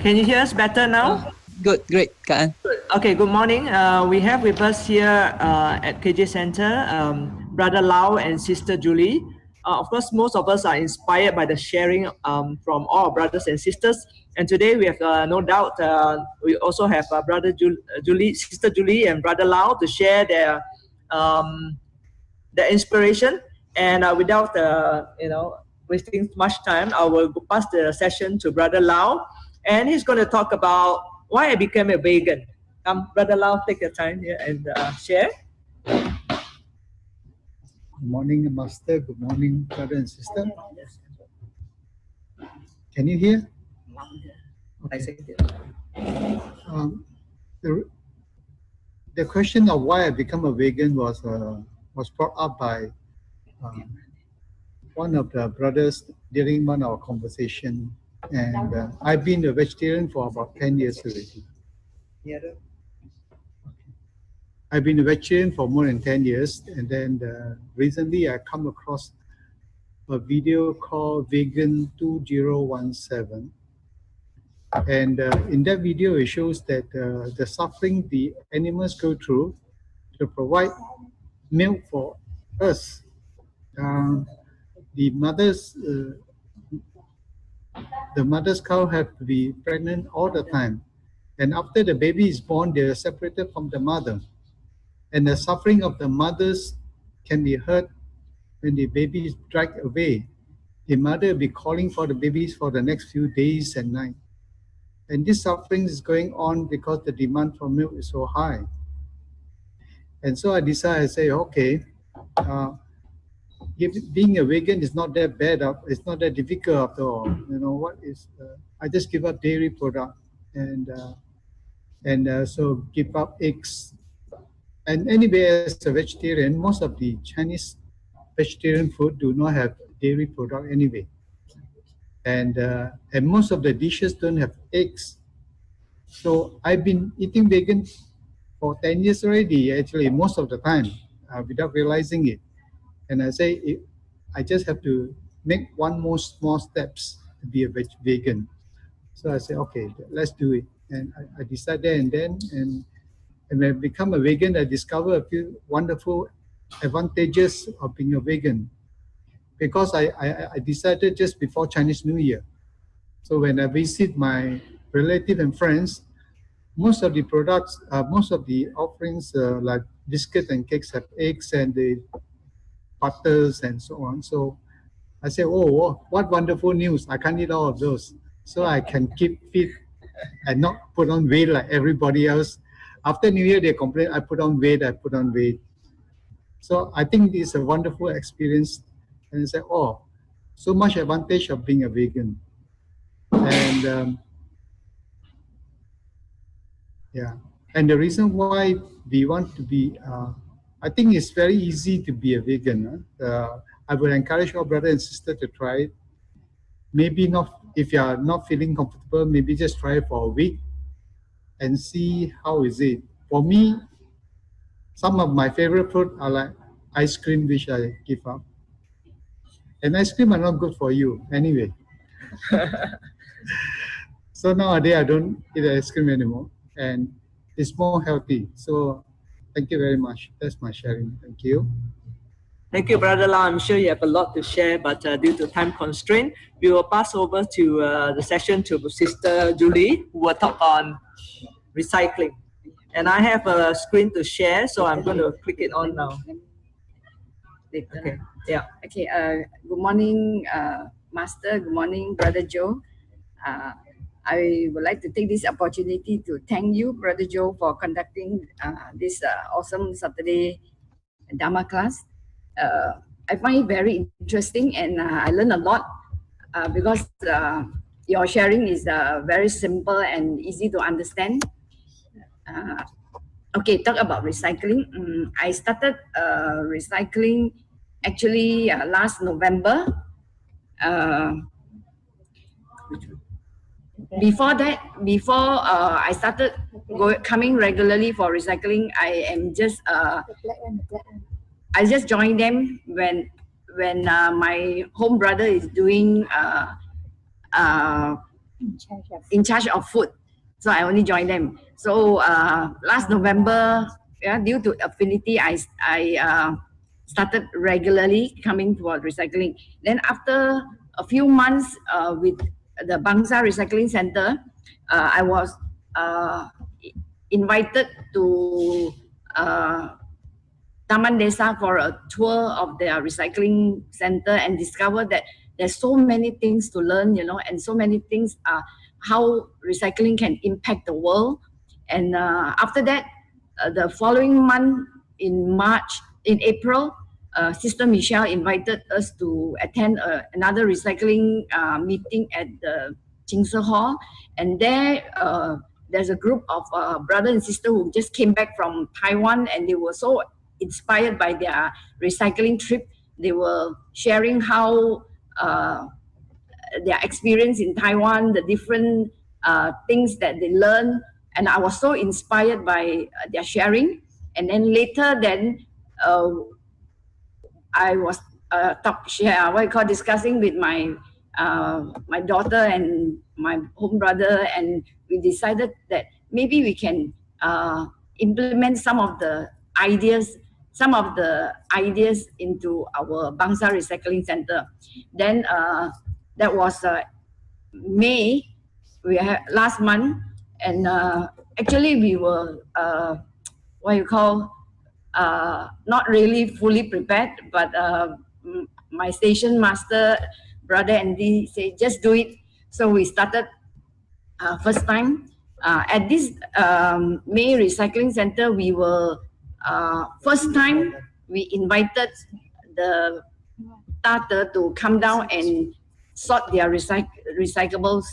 F: Can you hear us better now?
C: Good, great, Kaan.
F: Okay, good morning. We have with us here at KJ Center, Brother Lau and Sister Julie. Of course, most of us are inspired by the sharing from all our brothers and sisters. And today we have no doubt, we also have Sister Julie and Brother Lau to share their inspiration. And without wasting much time, I will pass the session to Brother Lau, and he's going to talk about why I became a vegan. Brother Lau, take your time here and share.
G: Good morning, Master. Good morning, brother and sister. Can you hear? Okay. The question of why I become a vegan was brought up by one of the brothers during one of our conversation, and I've been a vegetarian for about 10 years already. I've been a vegetarian for more than 10 years, and then recently I come across a video called Vegan 2017. And in that video, it shows that the suffering the animals go through to provide milk for us. The mother's cow have to be pregnant all the time. And after the baby is born, they are separated from the mother. And the suffering of the mothers can be heard when the baby is dragged away. The mother will be calling for the babies for the next few days and nights. And this suffering is going on because the demand for milk is so high. And so I decided, I say, okay, being a vegan is not that bad. It's not that difficult after all. You know what is? I just give up dairy product and so give up eggs. And anyway, as a vegetarian, most of the Chinese vegetarian food do not have dairy product anyway. And most of the dishes don't have eggs. So I've been eating vegan for 10 years already, actually, most of the time, without realizing it. And I say, I just have to make one more small steps to be a vegan. So I say, okay, let's do it. And I decided, and then, and when I become a vegan, I discovered a few wonderful advantages of being a vegan. Because I decided just before Chinese New Year. So when I visit my relatives and friends, most of the products, most of the offerings like biscuits and cakes have eggs and the butters and so on. So I say, oh, what wonderful news. I can't eat all of those. So I can keep fit and not put on weight like everybody else. After New Year, they complain, I put on weight. So I think it's a wonderful experience. And I say, oh, so much advantage of being a vegan. And yeah, and the reason why we want to be, I think it's very easy to be a vegan. I would encourage our brother and sister to try it. Maybe not, if you are not feeling comfortable, maybe just try it for a week and see how is it. For me, some of my favorite food are like ice cream, which I give up. And ice cream are not good for you anyway. So nowadays I don't eat ice cream anymore, and it's more healthy. So thank you very much. That's my sharing. Thank you.
F: Thank you, Brother Lau. I'm sure you have a lot to share, but due to time constraint, we will pass over to the session to Sister Julie, who will talk on recycling. And I have a screen to share, so I'm going to click it on now. Okay. Yeah.
H: Okay. Good morning, Master. Good morning, Brother Joe. I would like to take this opportunity to thank you, Brother Joe, for conducting this awesome Saturday Dharma class. I find it very interesting, and I learned a lot because your sharing is very simple and easy to understand. Okay, talk about recycling. I started recycling actually last November. Before that, before I started coming regularly for recycling, I just joined them when my home brother is doing in charge of food. So I only joined them. So last November, yeah, due to affinity, I started regularly coming for recycling. Then after a few months with the Bangsa Recycling Center, I was invited to Taman Desa for a tour of their recycling center and discovered that there's so many things to learn, and so many things how recycling can impact the world. And after that, the following month in April, Sister Michelle invited us to attend another recycling meeting at the Jing Hall. And there's a group of brother and sister who just came back from Taiwan, and they were so inspired by their recycling trip. They were sharing how their experience in Taiwan, the different things that they learned, and I was so inspired by their sharing. And then later, I was discussing with my my daughter and my home brother, and we decided that maybe we can implement some of the ideas into our Bangsa Recycling Center. Then that was May, we had last month, and actually we were not really fully prepared, but my station master, Brother Andy, said just do it. So we started first time at this May Recycling Center. We were first time we invited the Tata to come down and sort their recyclables.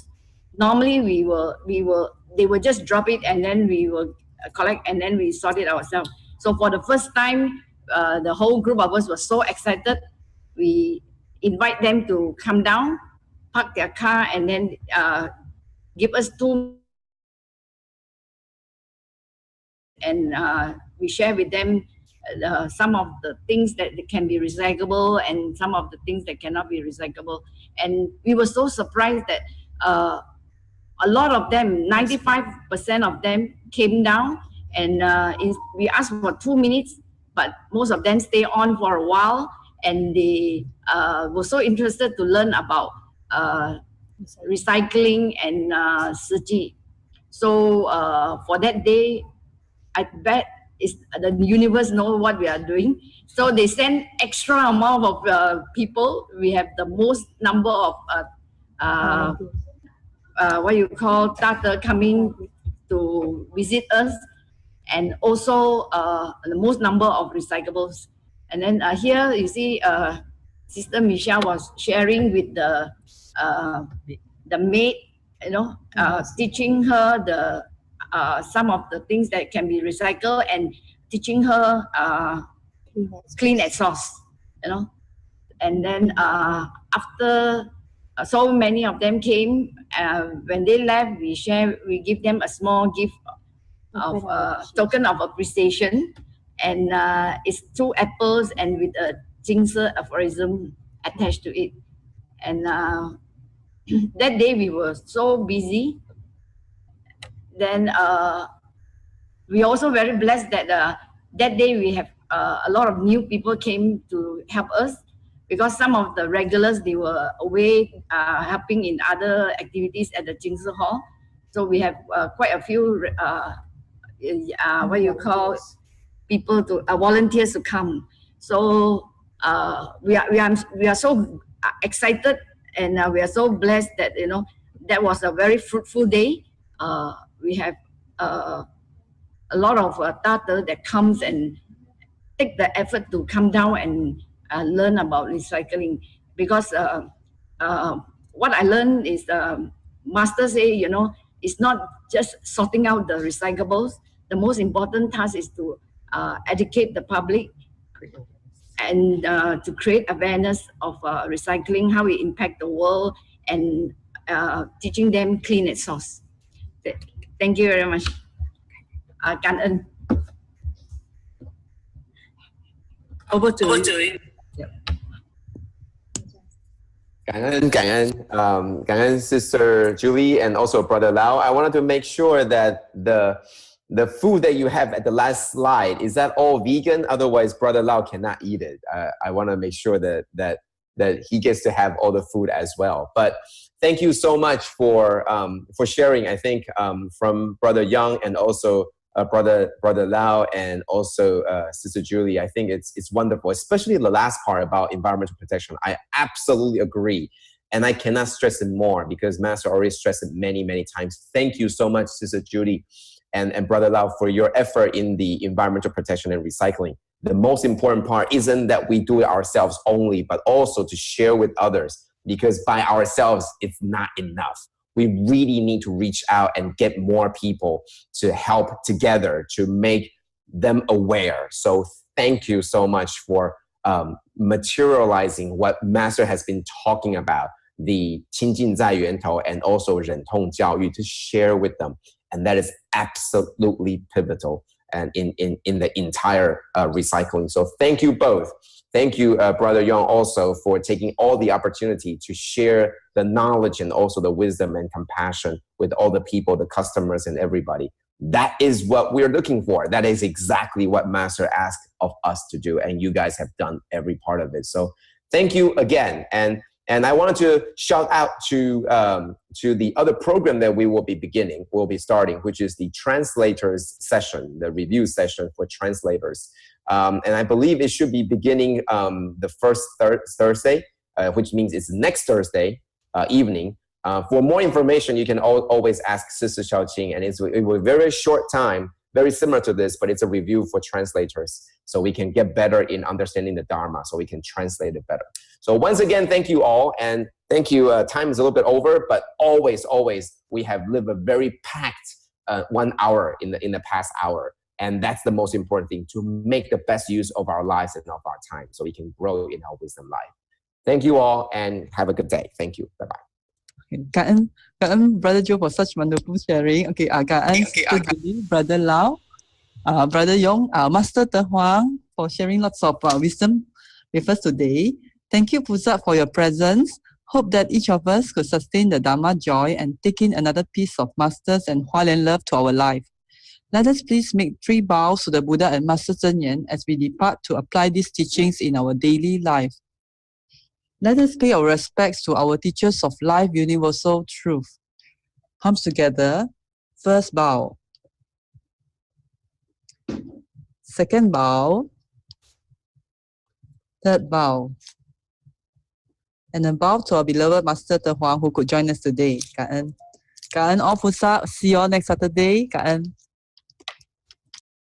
H: Normally they will just drop it, and then we will collect, and then we sort it ourselves. So for the first time, the whole group of us was so excited. We invite them to come down, park their car, and then give us 2, and we share with them some of the things that can be recyclable and some of the things that cannot be recyclable. And we were so surprised that a lot of them, 95% of them, came down, and we asked for 2 minutes, but most of them stay on for a while, and they were so interested to learn about recycling and Siji. So for that day, I bet the universe knows what we are doing. So they send extra amount of people. We have the most number of Tata coming to visit us, and also the most number of recyclables. And then here you see Sister Michelle was sharing with the maid, teaching her the some of the things that can be recycled, and teaching her clean exhaust, And then after so many of them came, when they left, we give them a small gift of token of appreciation, and it's 2 apples and with a Jingse aphorism attached to it. And that day we were so busy. Then we also very blessed that that day we have a lot of new people came to help us, because some of the regulars, they were away helping in other activities at the Jingse Hall. So we have quite a few volunteers to come. So we are so excited, and we are so blessed that that was a very fruitful day. We have a lot of data that comes and take the effort to come down and learn about recycling, because what I learned is master say, it's not just sorting out the recyclables. The most important task is to educate the public and to create awareness of recycling, how it impact the world, and teaching them clean at source. Thank you very much. 感恩。Over to you.
B: 感恩, Sister Julie and also Brother Lau. I wanted to make sure that the food that you have at the last slide, is that all vegan? Otherwise, Brother Lau cannot eat it. I want to make sure that he gets to have all the food as well. But thank you so much for sharing. I think from Brother Young and also Brother Lau and also Sister Julie, I think it's wonderful, especially the last part about environmental protection. I absolutely agree. And I cannot stress it more because Master already stressed it many, many times. Thank you so much, Sister Julie and Brother Lau, for your effort in the environmental protection and recycling. The most important part isn't that we do it ourselves only, but also to share with others, because by ourselves, it's not enough. We really need to reach out and get more people to help together to make them aware. So thank you so much for materializing what Master has been talking about, the 亲近在源头 and also 忍痛教育, to share with them. And that is absolutely pivotal and in the entire recycling. So thank you both. Thank you, Brother Young, also for taking all the opportunity to share the knowledge and also the wisdom and compassion with all the people, the customers, and everybody. That is what we're looking for. That is exactly what Master asked of us to do, and you guys have done every part of it. So thank you again. And I wanted to shout out to the other program that we'll be starting, which is the translators session, the review session for translators. And I believe it should be beginning the first Thursday, which means it's next Thursday evening. For more information, you can always ask Sister Xiaoqing, and it will be a very short time, very similar to this, but it's a review for translators, so we can get better in understanding the Dharma, so we can translate it better. So once again, thank you all, and thank you. Time is a little bit over, but always, we have lived a very packed 1 hour in the past hour. And that's the most important thing, to make the best use of our lives and of our time so we can grow in our wisdom life. Thank you all and have a good day. Thank you. Bye-bye.
C: Cảm ơn Brother Joe for such wonderful sharing. Okay, cảm ơn Brother Lau, Brother Yong, Master Huang for sharing lots of wisdom with us today. Thank you, Pusa, for your presence. Hope that each of us could sustain the Dharma joy and take in another piece of Master's and Hualien love to our life. Let us please make 3 bows to the Buddha and Master Zhen Yan as we depart to apply these teachings in our daily life. Let us pay our respects to our teachers of life universal truth. Palms together. First bow. Second bow. Third bow. And a bow to our beloved Master Huang who could join us today. Cảm ơn all Pusa. See you all next Saturday. Cảm ơn.